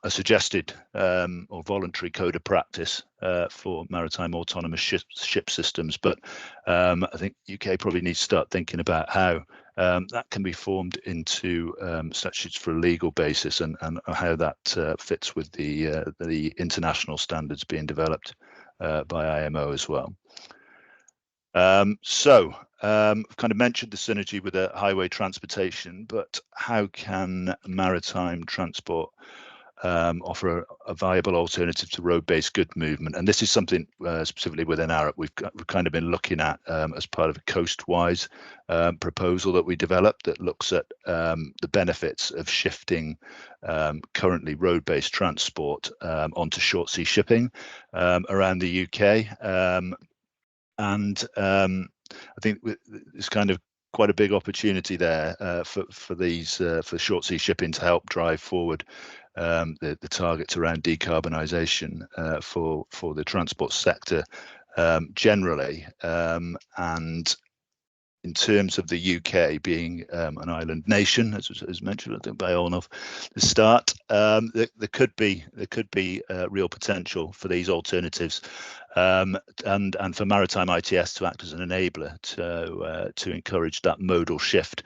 a suggested or voluntary code of practice for maritime autonomous ship systems, but I think UK probably needs to start thinking about how that can be formed into statutes for a legal basis, and how that fits with the international standards being developed by IMO as well. I've kind of mentioned the synergy with the highway transportation, but how can maritime transport offer a viable alternative to road-based good movement? And this is something specifically within Arup we've kind of been looking at as part of a coast-wise proposal that we developed, that looks at the benefits of shifting currently road-based transport onto short sea shipping around the UK. I think it's kind of quite a big opportunity there for short sea shipping to help drive forward the targets around decarbonisation for the transport sector generally, and in terms of the UK being an island nation, as mentioned, I think by Arnulf at the start, there could be real potential for these alternatives, and for Maritime ITS to act as an enabler to encourage that modal shift.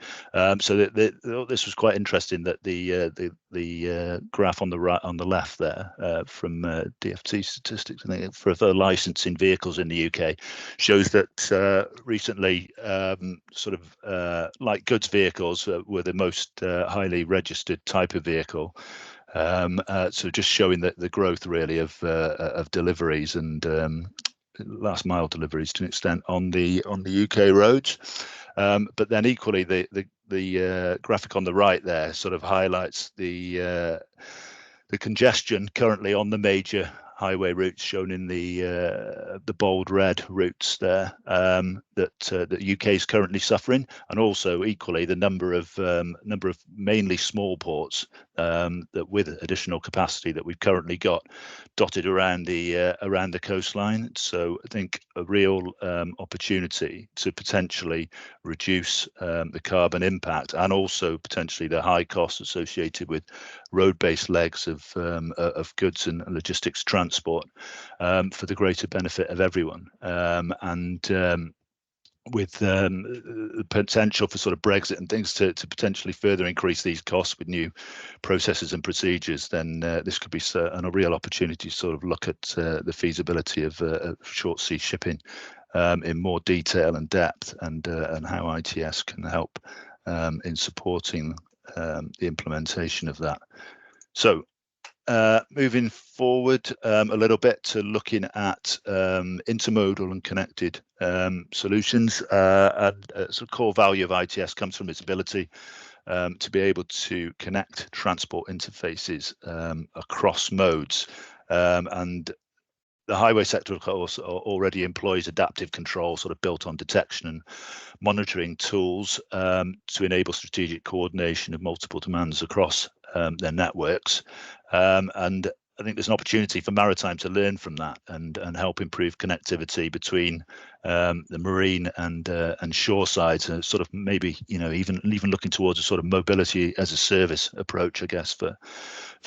So this was quite interesting, that the graph on the left there from DFT statistics, I think, for licensing vehicles in the UK shows that recently sort of light goods vehicles were the most highly registered type of vehicle. So just showing that the growth really of deliveries and last mile deliveries to an extent on the UK roads. But then equally, the graphic on the right there sort of highlights the congestion currently on the major highway routes, shown in the bold red routes there, that the UK is currently suffering, and also equally the number of mainly small ports that with additional capacity that we've currently got dotted around the coastline. So I think a real opportunity to potentially reduce the carbon impact, and also potentially the high costs associated with road-based legs of goods and logistics transport, for the greater benefit of everyone, with the potential for sort of Brexit and things to potentially further increase these costs with new processes and procedures, then this could be a real opportunity to sort of look at the feasibility of short sea shipping in more detail and depth, and how ITS can help in supporting the implementation of that. So moving forward a little bit to looking at intermodal and connected solutions, and so core value of ITS comes from its ability to be able to connect transport interfaces across modes, and the highway sector, of course, already employs adaptive control, sort of built on detection and monitoring tools to enable strategic coordination of multiple demands across their networks. And I think there's an opportunity for maritime to learn from that and help improve connectivity between the marine and shore sides, and sort of maybe even looking towards a sort of mobility as a service approach, I guess, for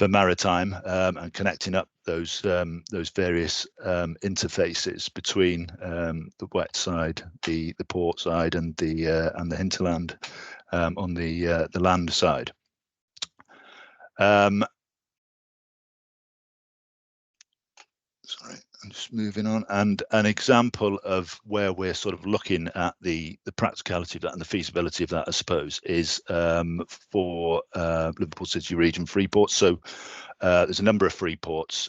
maritime, and connecting up those various interfaces between the wet side, the port side, and the hinterland on the land side. Sorry, I'm just moving on. And an example of where we're sort of looking at the practicality of that and the feasibility of that, I suppose, is for Liverpool City Region free ports. So there's a number of free ports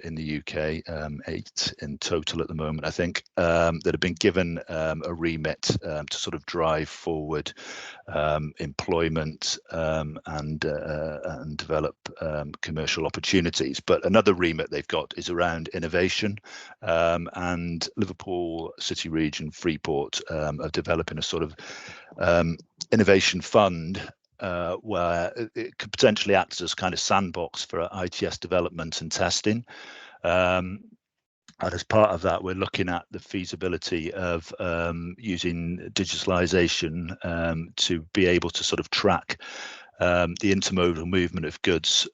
in the UK, 8 in total at the moment, I think, that have been given a remit to sort of drive forward employment and develop commercial opportunities. But another remit they've got is around innovation, and Liverpool City Region Freeport are developing a sort of innovation fund where it could potentially act as kind of sandbox for ITS development and testing. And as part of that, we're looking at the feasibility of using digitalisation to be able to sort of track the intermodal movement of goods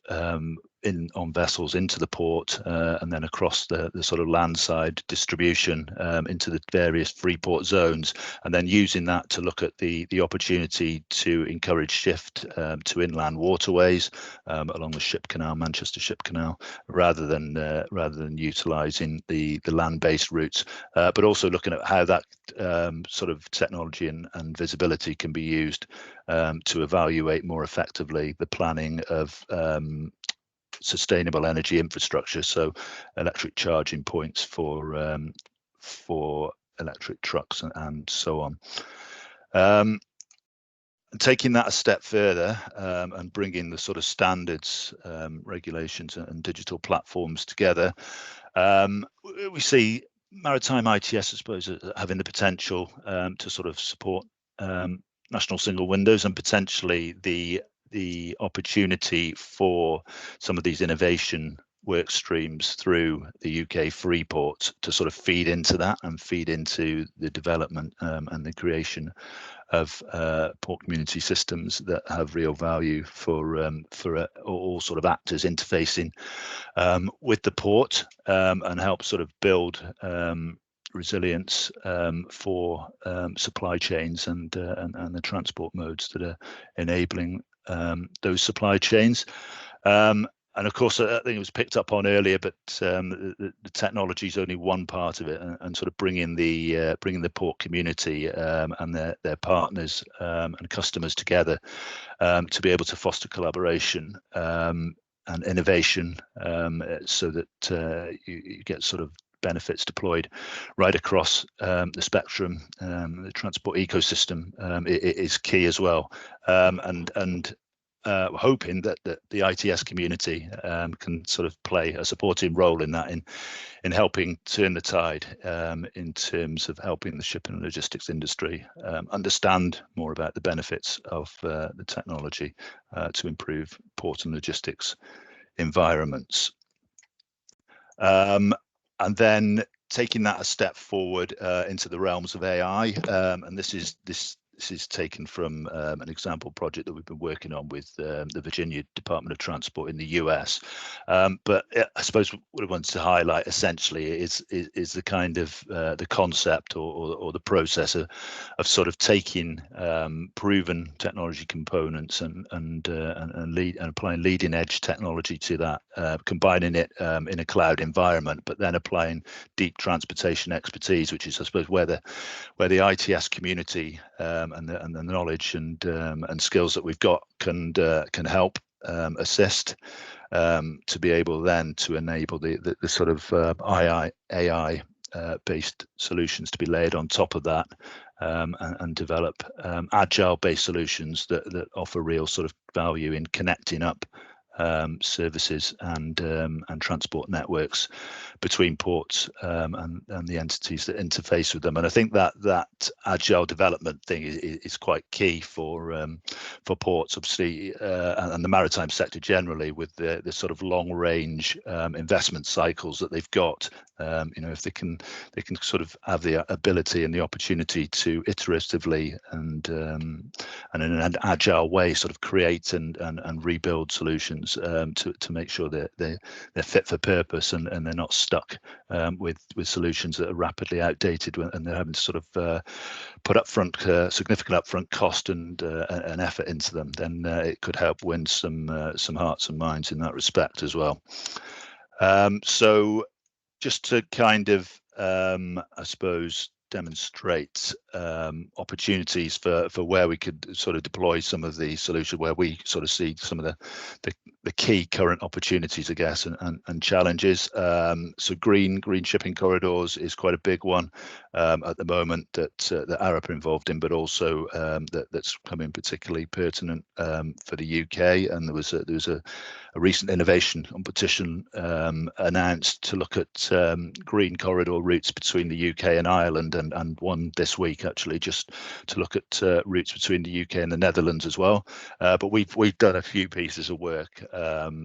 on vessels into the port, and then across the sort of landside distribution into the various free port zones, and then using that to look at the opportunity to encourage shift to inland waterways along the ship canal, Manchester Ship Canal, rather than utilising the land-based routes, but also looking at how that sort of technology and visibility can be used to evaluate more effectively the planning of sustainable energy infrastructure, so electric charging points for electric trucks and so on. Taking that a step further and bringing the sort of standards, regulations and digital platforms together, we see maritime ITS, I suppose, having the potential to sort of support national single windows and potentially the opportunity for some of these innovation work streams through the UK free port to sort of feed into that and feed into the development and the creation of port community systems that have real value for all sort of actors interfacing with the port, and help sort of build resilience for supply chains and the transport modes that are enabling those supply chains. And of course, I think it was picked up on earlier, but the technology is only one part of it, and sort of bringing the port community and their partners and customers together to be able to foster collaboration and innovation, so that you get sort of benefits deployed right across the spectrum. The transport ecosystem is key as well, and we're hoping that the ITS community can sort of play a supporting role in that, in helping turn the tide in terms of helping the shipping and logistics industry understand more about the benefits of the technology to improve port and logistics environments. And then taking that a step forward into the realms of AI, and this is taken from an example project that we've been working on with the Virginia Department of Transport in the US. But I suppose what I wanted to highlight essentially is the kind of the concept or the process of sort of taking proven technology components and applying leading edge technology to that, combining it in a cloud environment, but then applying deep transportation expertise, which is, I suppose, where the ITS community and the knowledge and skills that we've got can help assist to be able then to enable the sort of AI based solutions to be laid on top of that, and develop agile based solutions that offer real sort of value in connecting up services and transport networks between ports and the entities that interface with them. And I think that agile development thing is quite key for ports, obviously, and the maritime sector generally, with the sort of long range investment cycles that they've got. If they can sort of have the ability and the opportunity to iteratively and in an agile way sort of create and rebuild solutions to make sure that they're fit for purpose and they're not stuck with solutions that are rapidly outdated and they're having to sort of put significant upfront cost and effort into them, then it could help win some hearts and minds in that respect as well. So just to kind of, I suppose, demonstrate opportunities for where we could sort of deploy some of the solution, where we sort of see some of the key current opportunities, I guess, and challenges. So green shipping corridors is quite a big one at the moment that Arup are involved in, but also that's coming particularly pertinent for the UK. And there was a recent innovation competition announced to look at green corridor routes between the UK and Ireland, and one this week actually, just to look at routes between the UK and the Netherlands as well. But we've done a few pieces of work.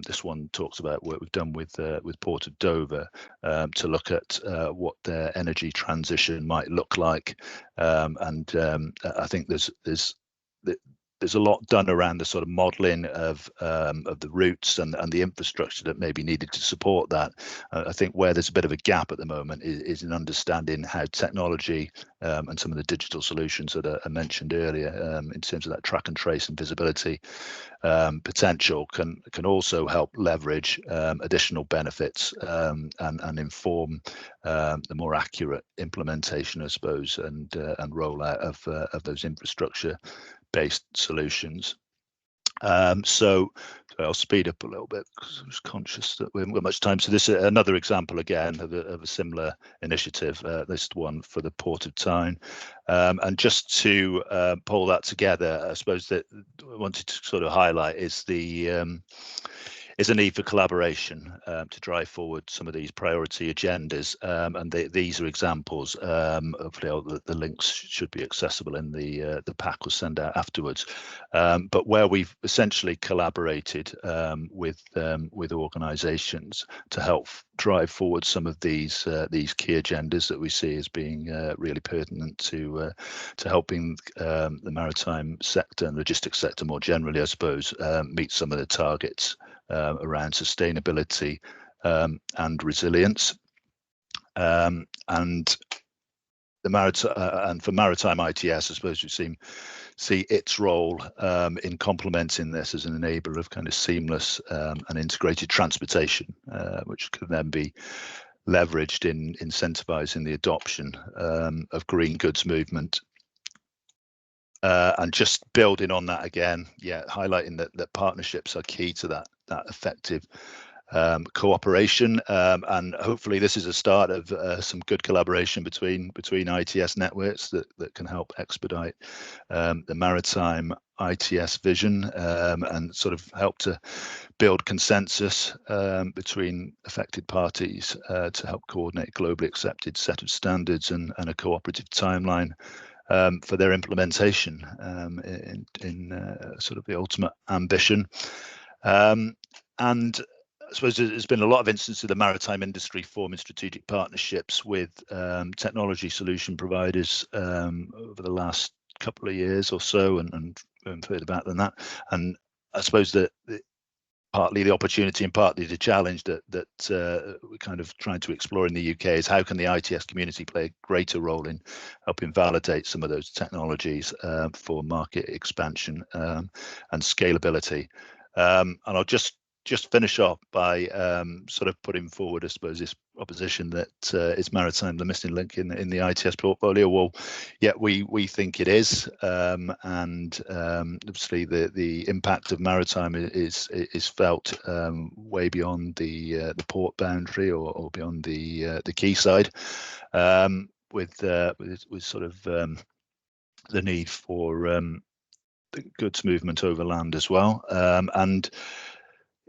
This one talks about work we've done with Port of Dover to look at what their energy transition might look like, and I think there's a lot done around the sort of modelling of the routes and the infrastructure that may be needed to support that. I think where there's a bit of a gap at the moment is in understanding how technology and some of the digital solutions that are mentioned earlier in terms of that track and trace and visibility potential can also help leverage additional benefits and inform the more accurate implementation, I suppose, and rollout of those infrastructure based solutions. So I'll speed up a little bit because I was conscious that we haven't got much time. So this is another example again of a similar initiative, this one for the Port of Tyne. And just to pull that together, I suppose that I wanted to sort of highlight is a need for collaboration to drive forward some of these priority agendas, and these are examples. Hopefully the links should be accessible in the pack we'll send out afterwards, but where we've essentially collaborated with organisations to help drive forward some of these key agendas that we see as being really pertinent to helping the maritime sector and logistics sector more generally, I suppose, meet some of the targets around sustainability and resilience, and for maritime ITS, I suppose we see its role in complementing this as an enabler of kind of seamless and integrated transportation, which can then be leveraged in incentivizing the adoption of green goods movement. And just building on that again, highlighting that partnerships are key to that effective cooperation, and hopefully this is a start of some good collaboration between ITS networks that can help expedite the maritime ITS vision and sort of help to build consensus between affected parties to help coordinate a globally accepted set of standards and a cooperative timeline for their implementation in sort of the ultimate ambition. And I suppose there's been a lot of instances of the maritime industry forming strategic partnerships with technology solution providers over the last couple of years or so, and further back than that. And I suppose that partly the opportunity and partly the challenge that we're kind of trying to explore in the UK is how can the ITS community play a greater role in helping validate some of those technologies for market expansion and scalability. And I'll just finish off by sort of putting forward, I suppose, this proposition that is maritime the missing link in the ITS portfolio. Well, yeah, we think it is, and obviously the impact of maritime is felt way beyond the port boundary or beyond the quayside, with sort of the need for the goods movement over land as well, and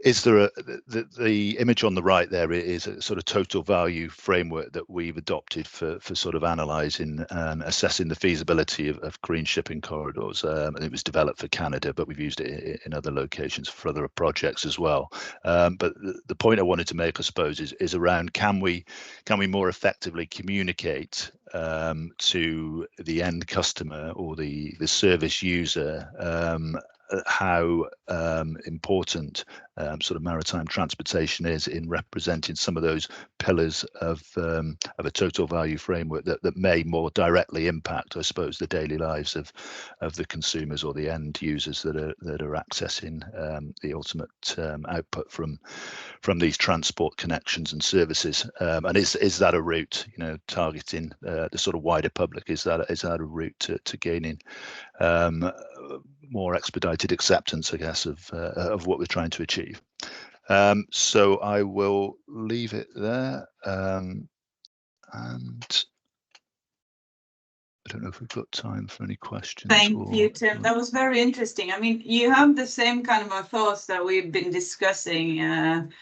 Is there the image on the right there is a sort of total value framework that we've adopted for sort of analysing and assessing the feasibility of green shipping corridors. And it was developed for Canada, but we've used it in other locations for other projects as well. But the point I wanted to make, I suppose, is around can we more effectively communicate to the end customer or the service user how important sort of maritime transportation is in representing some of those pillars of a total value framework that may more directly impact, I suppose, the daily lives of the consumers or the end users that are accessing the ultimate output from these transport connections and services. And is that a route, targeting the sort of wider public? Is that a route to gaining more expedited acceptance, I guess, of what we're trying to achieve? So I will leave it there. And I don't know if we've got time for any questions. Thank you, Tim. That was very interesting. I mean, you have the same kind of thoughts that we've been discussing,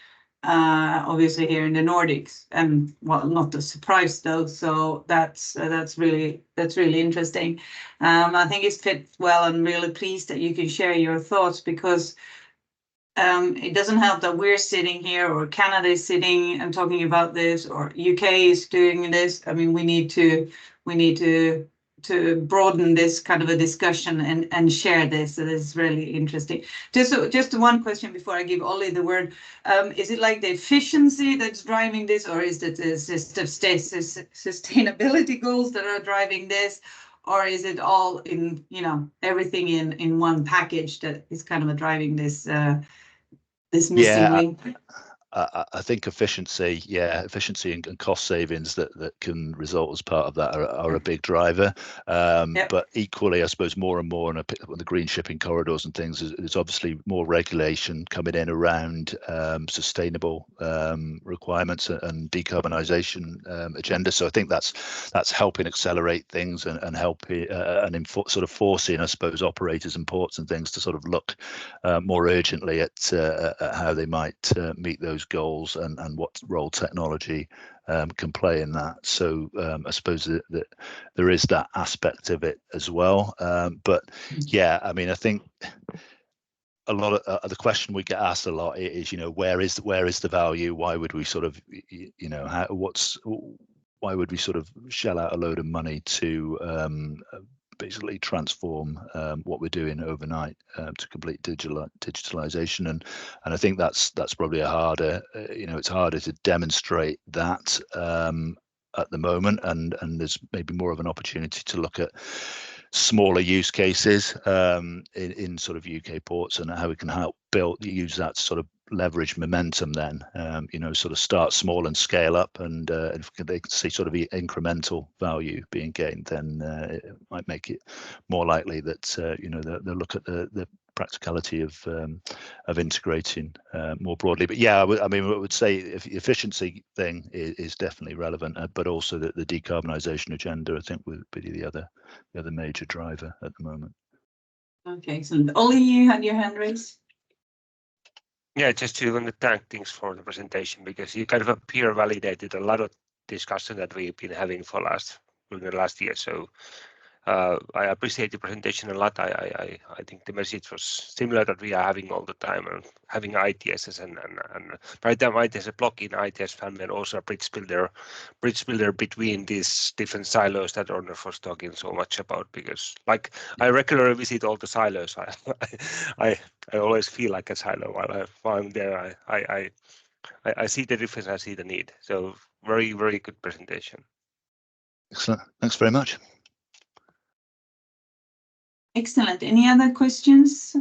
obviously here in the Nordics, and well, not a surprise though. So that's really interesting. I think it fits well. I'm really pleased that you can share your thoughts, because it doesn't help that we're sitting here or Canada is sitting and talking about this, or UK is doing this. I mean, we need to broaden this kind of a discussion and share this. So this is really interesting. Just one question before I give Ollie the word. Is it like the efficiency that's driving this, or is it the sustainability goals that are driving this? Or is it all in, everything in one package that is kind of driving this missing link? I think efficiency and cost savings that can result as part of that are a big driver. But equally, I suppose more and more on the green shipping corridors and things, there's obviously more regulation coming in around sustainable requirements and decarbonisation agenda. So I think that's helping accelerate things and helping and sort of forcing, I suppose, operators and ports and things to sort of look more urgently at how they might meet those goals and what role technology can play in that. So I suppose that there is that aspect of it as well. But yeah, I mean, I think a lot of the question we get asked a lot is, where is the value? Why would we sort of, why would we sort of shell out a load of money to basically transform what we're doing overnight to complete digitalisation, and I think that's probably a harder, it's harder to demonstrate that at the moment, and there's maybe more of an opportunity to look at smaller use cases in sort of UK ports and how we can help use that to sort of leverage momentum then, sort of start small and scale up, and if they see sort of incremental value being gained, then it might make it more likely that they'll look at the practicality of integrating more broadly. But yeah, I would say the efficiency thing is definitely relevant, but also the decarbonisation agenda, I think, would be the other major driver at the moment. Okay, excellent. Ollie, you had your hand raised. Yeah, just to want to thank things for the presentation, because you kind of peer validated a lot of discussion that we've been having during the last year. So I appreciate the presentation a lot. I think the message was similar that we are having all the time, and having ITS and Maritime ITS, a block in ITS family, and also a bridge builder between these different silos that Orner was talking so much about. Because like I regularly visit all the silos, I always feel like a silo while I'm there. I see the difference. I see the need. So very, very good presentation. Excellent. Thanks very much. Excellent. Any other questions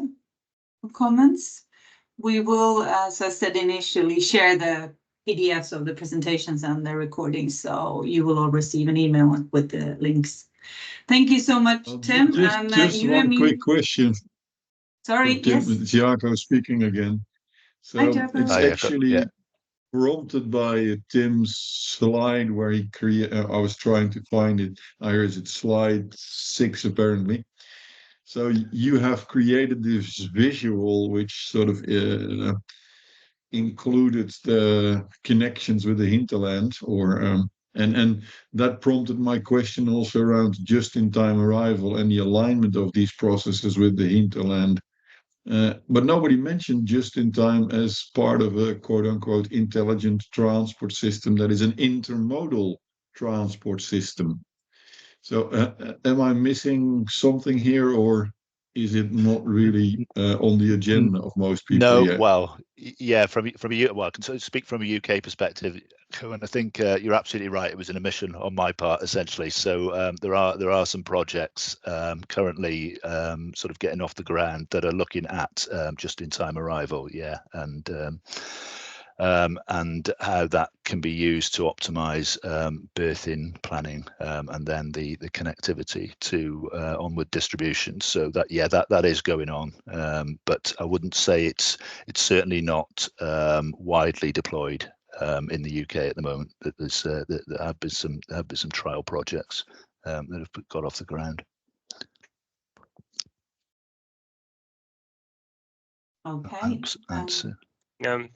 or comments? We will, as I said initially, share the PDFs of the presentations and the recordings, so you will all receive an email with the links. Thank you so much, Tim. Just one quick question. Sorry, Tim, yes. It's Jaco speaking again. So it's actually prompted by Tim's slide where he created. I was trying to find it. Is it slide 6 apparently? So you have created this visual, which sort of included the connections with the hinterland, or and that prompted my question also around just-in-time arrival and the alignment of these processes with the hinterland. But nobody mentioned just-in-time as part of a quote-unquote intelligent transport system that is an intermodal transport system. So am I missing something here, or is it not really on the agenda of most people? No, yet? well, yeah, from a well, I can speak from a UK perspective, and I think you're absolutely right. It was an omission on my part, essentially. So there are some projects currently sort of getting off the ground that are looking at just-in-time arrival, yeah, and how that can be used to optimize berthing planning and then the connectivity to onward distribution. So that, yeah, that is going on, but I wouldn't say it's certainly not widely deployed in the UK at the moment. There have been some trial projects that have got off the ground. Okay.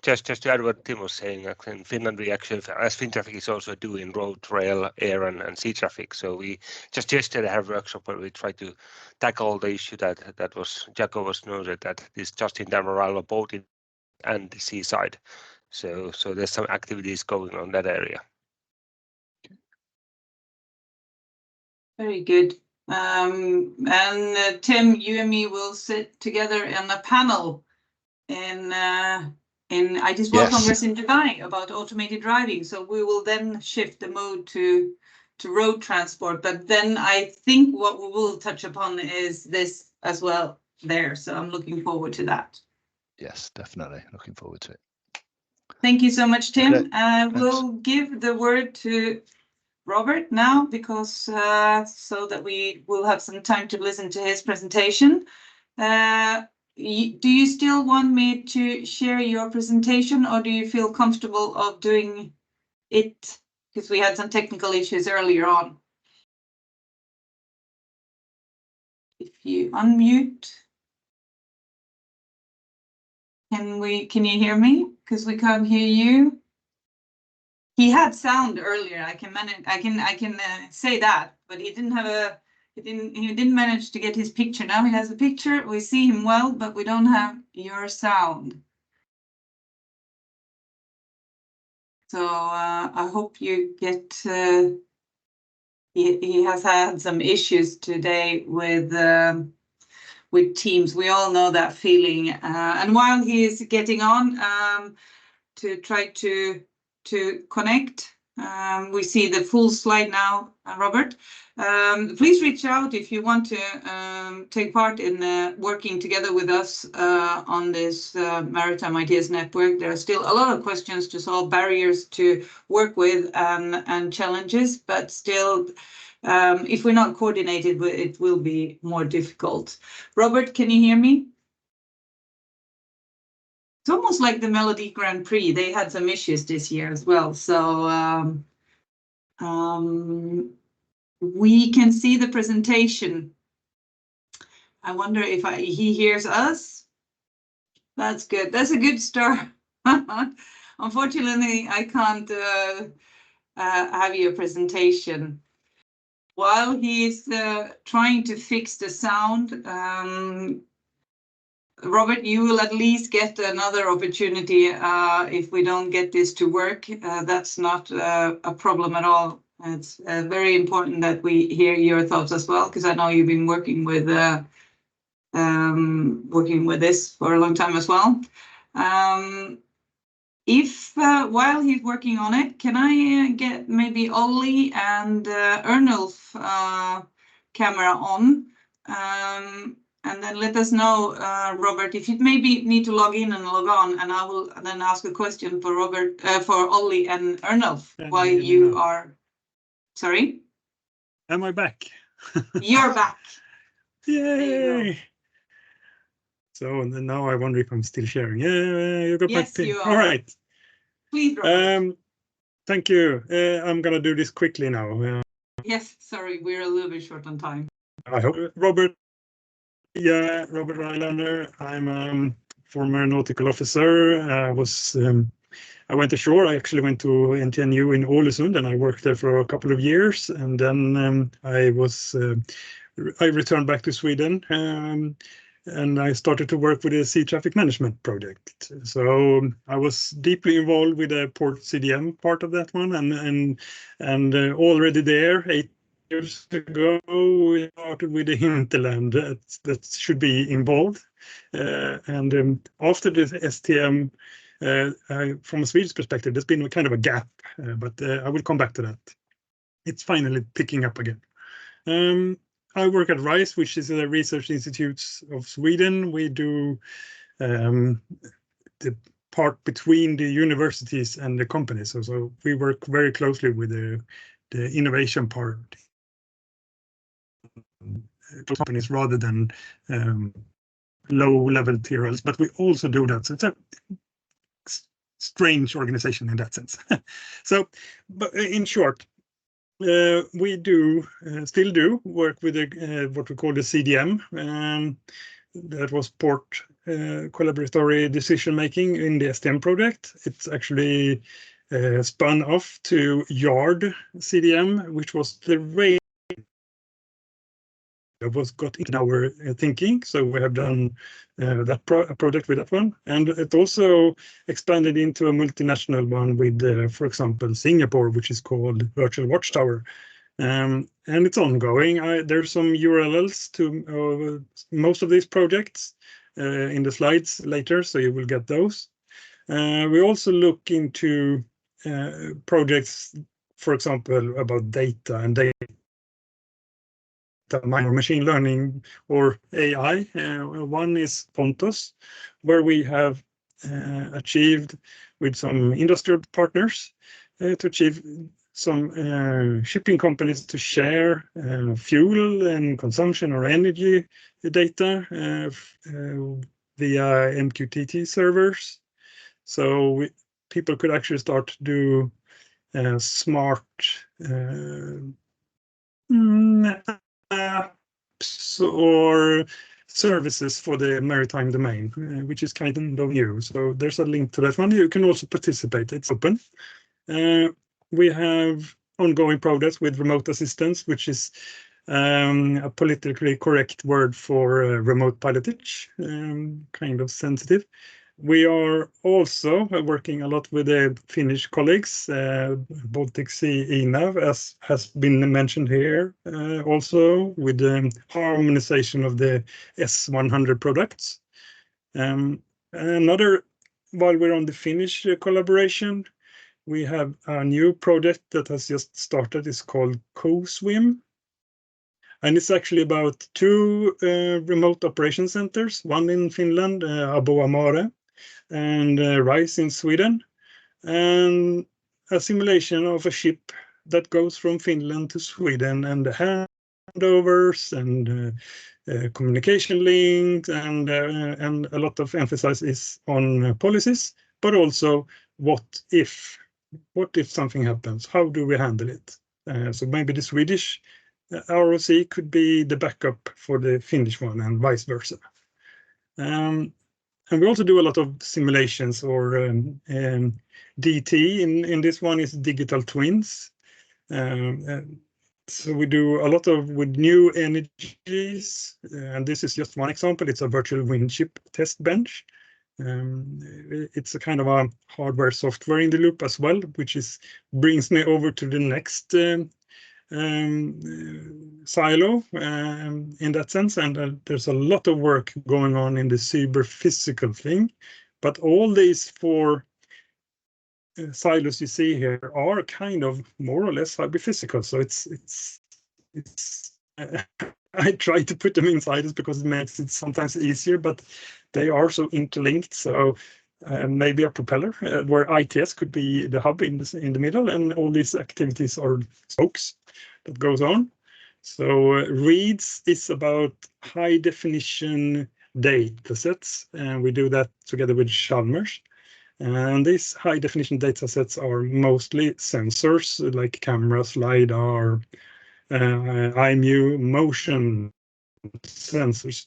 Just to add what Tim was saying, in Finland we actually, as Fintraffic is also doing road, rail, air and sea traffic. So we just yesterday had a workshop where we tried to tackle the issue that was Jaco was noted, that this just-in-time arrival both in and the seaside. So there's some activities going on that area. Very good. And Tim, you and me will sit together in a panel in ITS World Congress in Dubai about automated driving. So we will then shift the mode to road transport. But then I think what we will touch upon is this as well there. So I'm looking forward to that. Yes, definitely looking forward to it. Thank you so much, Tim. Okay, we'll give the word to Robert now, because so that we will have some time to listen to his presentation. Do you still want me to share your presentation, or do you feel comfortable of doing it? Because we had some technical issues earlier on. If you unmute. Can you hear me? Because we can't hear you. He had sound earlier. I can say that, but he didn't have he didn't manage to get his picture. Now he has a picture. We see him well, but we don't have your sound. So I hope you get. He has had some issues today with Teams. We all know that feeling. And while he is getting on to try to connect. We see the full slide now, Robert. Please reach out if you want to take part in working together with us on this Maritime ITS network. There are still a lot of questions to solve, barriers to work with, and challenges, but still, if we're not coordinated, it will be more difficult. Robert, can you hear me? It's almost like the Melody Grand Prix. They had some issues this year as well. So we can see the presentation. I wonder if he hears us. That's good. That's a good start. Unfortunately, I can't have your presentation. While he's trying to fix the sound, Robert, you will at least get another opportunity if we don't get this to work. That's not a problem at all. It's very important that we hear your thoughts as well, because I know you've been working with this for a long time as well. If while he's working on it, can I get maybe Olli and Ernulf camera on? And then let us know, Robert, if you maybe need to log in and log on, and I will then ask a question for Robert, for Olli and Ernulf while you are. Sorry? Am I back? You're back. Yay! So now I wonder if I'm still sharing. Yeah, you got yes, back. You are. All right. Please, Robert. Thank you. I'm gonna do this quickly now. Yes, sorry, we're a little bit short on time. I hope Robert. Yeah, Robert Rylander. I'm former nautical officer. I went ashore. I actually went to NTNU in Ålesund, and I worked there for a couple of years. And then I returned back to Sweden, and I started to work with a sea traffic management project. So I was deeply involved with the port CDM part of that one, and already there 8 years ago we started with the hinterland that should be involved, and after this STM. From a Swedish perspective, there's been kind of a gap, but I will come back to that. It's finally picking up again. I work at RISE, which is a research institute of Sweden. We do the part between the universities and the companies. So we work very closely with the innovation part companies rather than low-level materials, but we also do that. So it's a strange organization in that sense. So, but in short, we still do work with what we call the CDM. That was port collaboratory decision making in the STM project. It's actually spun off to Yard CDM, which was the way that got into our thinking. So we have done that project with that one, and it also expanded into a multinational one with, for example, Singapore, which is called Virtual Watchtower, and it's ongoing. There's some URLs to most of these projects in the slides later, so you will get those. We also look into projects, for example, about data and data or machine learning or AI. One is Pontus, where we have achieved with some industrial partners to achieve some shipping companies to share fuel and consumption or energy data via MQTT servers. So people could actually start to do smart apps or services for the maritime domain, which is kind of new. So there's a link to that one. You can also participate. It's open. We have ongoing projects with remote assistance, which is a politically correct word for remote pilotage, kind of sensitive. We are also working a lot with the Finnish colleagues, Baltic Sea INAV, as has been mentioned here, also with the harmonization of the S100 products. While we're on the Finnish collaboration, we have a new project that has just started. It's called CoSwim. And it's actually about 2 remote operation centers, one in Finland, Aboa Mare, and RISE in Sweden, and a simulation of a ship that goes from Finland to Sweden, and the handovers and communication links, and a lot of emphasis is on policies, but also what if something happens, how do we handle it? So maybe the Swedish ROC could be the backup for the Finnish one and vice versa. And we also do a lot of simulations or DT. In this one is digital twins. So we do a lot with new energies, and this is just one example. It's a virtual wind ship test bench. It's a kind of a hardware software in the loop as well, which brings me over to the next silo in that sense, and there's a lot of work going on in the cyber physical thing, but all these 4 silos you see here are kind of more or less cyber physical. So it's I try to put them inside it because it makes it sometimes easier, but they are so interlinked. So maybe a propeller where ITS could be the hub in the middle, and all these activities are spokes that goes on. So READS is about high definition data sets, and we do that together with Chalmers. And these high definition data sets are mostly sensors like cameras, LiDAR, IMU, motion sensors.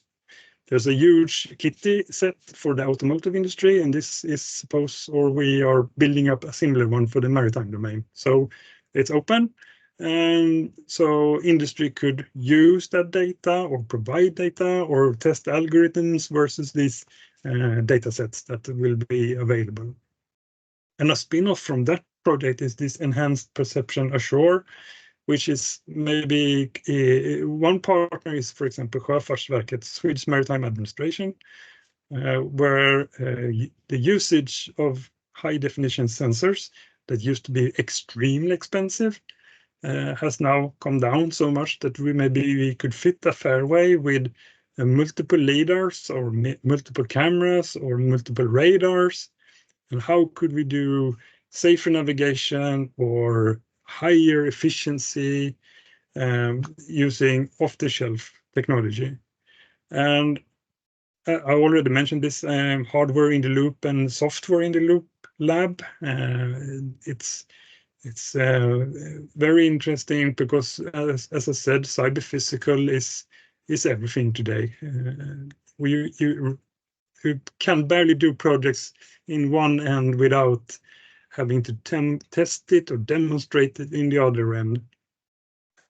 there's a huge kitty set for the automotive industry, and this is we are building up a similar one for the maritime domain. So it's open, and so industry could use that data or provide data or test algorithms versus these data sets that will be available. And a spin-off from that project is this enhanced perception ashore, which is maybe one partner is, for example, Sjöfartsverket, Swedish Maritime Administration, where the usage of high-definition sensors that used to be extremely expensive has now come down so much that we could fit a fairway with multiple lidars or multiple cameras or multiple radars. And how could we do safer navigation or higher efficiency using off-the-shelf technology? And I already mentioned this hardware in the loop and software in the loop lab. It's very interesting because, as I said, cyber physical is everything today. You can barely do projects in one end without having to test it or demonstrate it in the other end.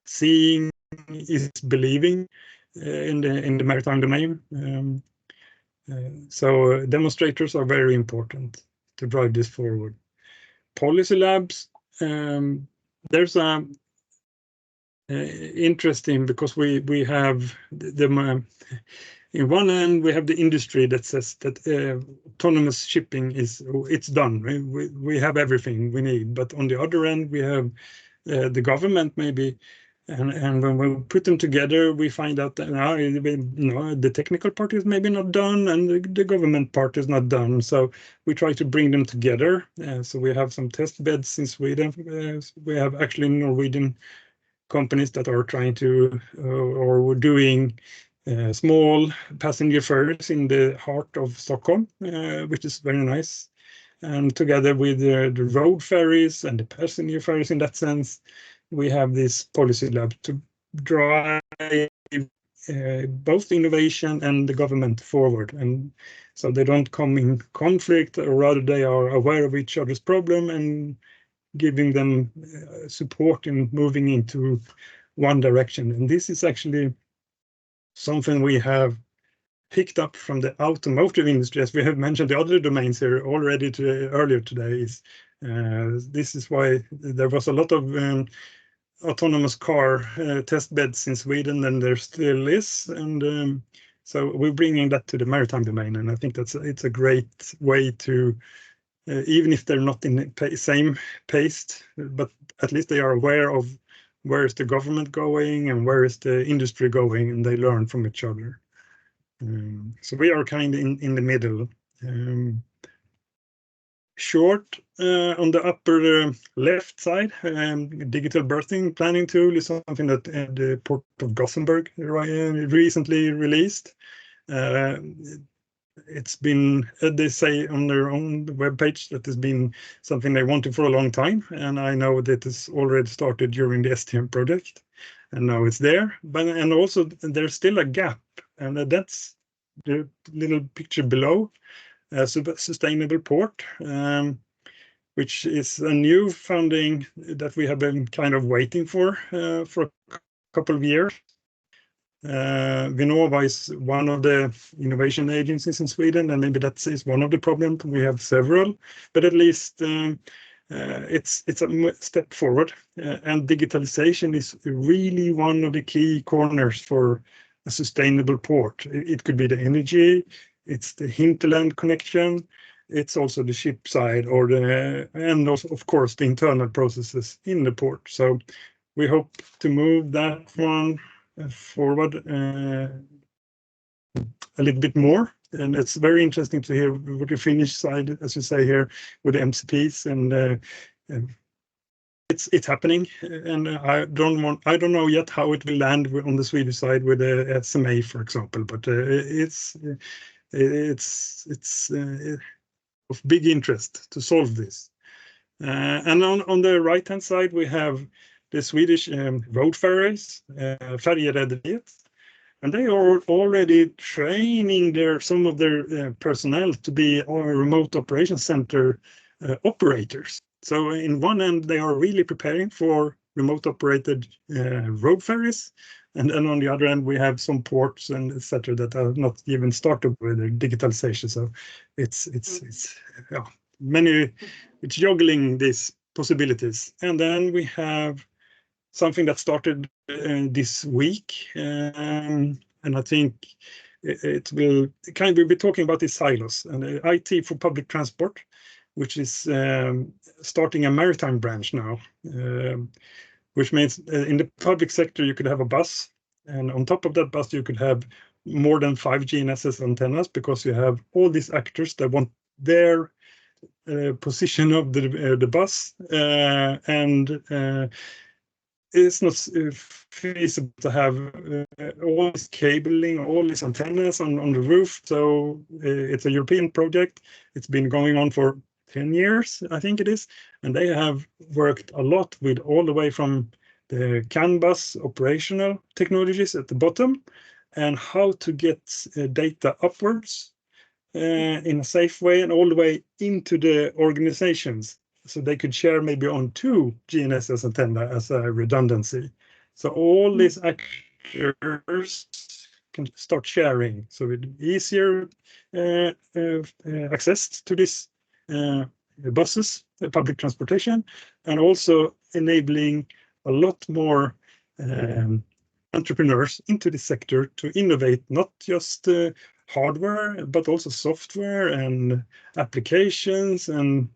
Seeing is believing in the maritime domain. So demonstrators are very important to drive this forward. Policy labs, there's a interesting because we have in one end we have the industry that says that autonomous shipping it's done. We have everything we need, but on the other end we have the government maybe. And when we put them together, we find out that the technical part is maybe not done and the government part is not done. So we try to bring them together. So we have some test beds in Sweden. We have actually Norwegian companies that are trying to or we're doing small passenger ferries in the heart of Stockholm, which is very nice. And together with the road ferries and the passenger ferries in that sense, we have this policy lab to drive both innovation and the government forward. And so they don't come in conflict, or rather they are aware of each other's problem and giving them support in moving into one direction. And this is actually something we have picked up from the automotive industry, as we have mentioned the other domains here already earlier today. This is why there was a lot of autonomous car test beds in Sweden, and there still is. And so we're bringing that to the maritime domain, and I think it's a great way to, even if they're not in the same pace, but at least they are aware of where is the government going and where is the industry going, and they learn from each other. So we are kind of in the middle. Short on the upper left side, digital berthing planning tool is something that the Port of Gothenburg recently released. It's been, they say on their own webpage that has been something they wanted for a long time, and I know that it's already started during the STM project, and now it's there. And also there's still a gap, and that's the little picture below. Sustainable port, which is a new funding that we have been kind of waiting for a couple of years. Vinnova is one of the innovation agencies in Sweden, and maybe that is one of the problems. We have several, but at least it's a step forward. And digitalisation is really one of the key corners for a sustainable port. It could be the energy, it's the hinterland connection, it's also the ship side, and also, of course, the internal processes in the port. So we hope to move that one forward a little bit more. And it's very interesting to hear what the Finnish side, as you say here, with the MCPs, and it's happening. And I don't know yet how it will land on the Swedish side with the SMA, for example, but it's of big interest to solve this. And on the right-hand side, we have the Swedish road ferries, Färjerederiet, and they are already training some of their personnel to be remote operation center operators. So in one end, they are really preparing for remote operated road ferries. And then on the other end, we have some ports and etc. that are not even started with their digitalization. So it's juggling these possibilities. And then we have something that started this week, and I think it will we'll be talking about these silos and IT for public transport, which is starting a maritime branch now, which means in the public sector you could have a bus, and on top of that bus you could have more than 5 GNSS antennas, because you have all these actors that want their position of the bus, and it's not feasible to have all this cabling, all these antennas on the roof. So it's a European project. It's been going on for 10 years, I think it is. And they have worked a lot with all the way from the CAN bus operational technologies at the bottom, and how to get data upwards in a safe way, and all the way into the organizations, so they could share maybe on 2 GNSS antenna as a redundancy. So all these actors can start sharing, so it's easier access to this buses, public transportation, and also enabling a lot more entrepreneurs into the sector to innovate, not just hardware, but also software and applications and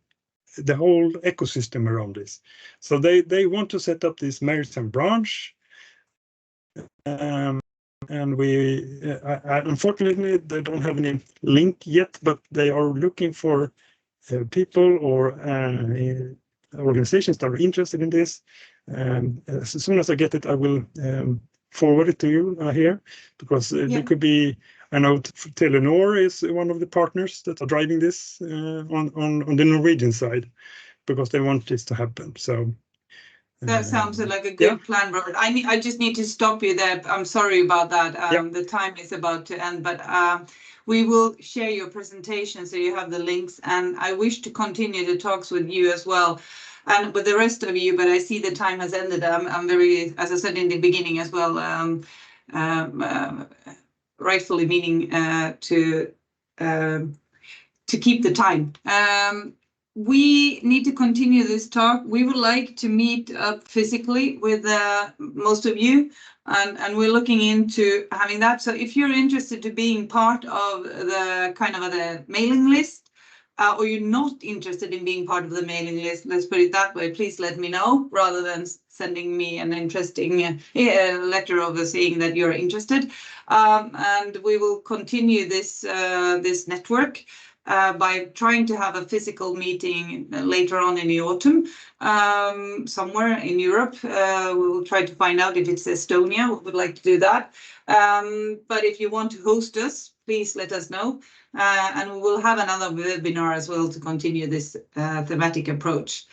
the whole ecosystem around this. So they want to set up this maritime branch, and we unfortunately they don't have any link yet, but they are looking for people or organizations that are interested in this. As soon as I get it, I will forward it to you here, because there could be, I know Telenor is one of the partners that are driving this on the Norwegian side, because they want this to happen. So that sounds like a good plan, Robert. I just need to stop you there. I'm sorry about that. The time is about to end, but we will share your presentation so you have the links, and I wish to continue the talks with you as well, and with the rest of you, but I see the time has ended. I'm very, as I said in the beginning as well, rightfully meaning to keep the time. We need to continue this talk. We would like to meet up physically with most of you, and we're looking into having that. So if you're interested to being part of the the mailing list, or you're not interested in being part of the mailing list, let's put it that way, please let me know, rather than sending me an interesting letter of saying that you're interested. And we will continue this network by trying to have a physical meeting later on in the autumn, somewhere in Europe. We will try to find out if it's Estonia. We would like to do that. But if you want to host us, please let us know. And we will have another webinar as well to continue this thematic approach.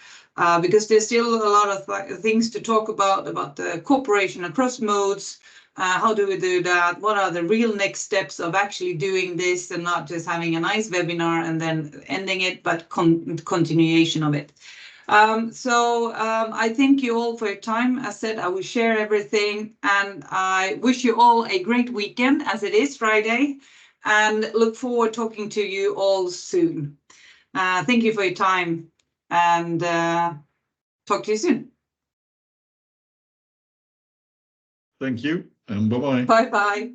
Because there's still a lot of things to talk about the cooperation across modes. How do we do that? What are the real next steps of actually doing this, and not just having a nice webinar and then ending it, but continuation of it. So I thank you all for your time. As said, I will share everything, and I wish you all a great weekend, as it is Friday, and look forward to talking to you all soon. Thank you for your time, and talk to you soon. Thank you, and bye-bye. Bye-bye.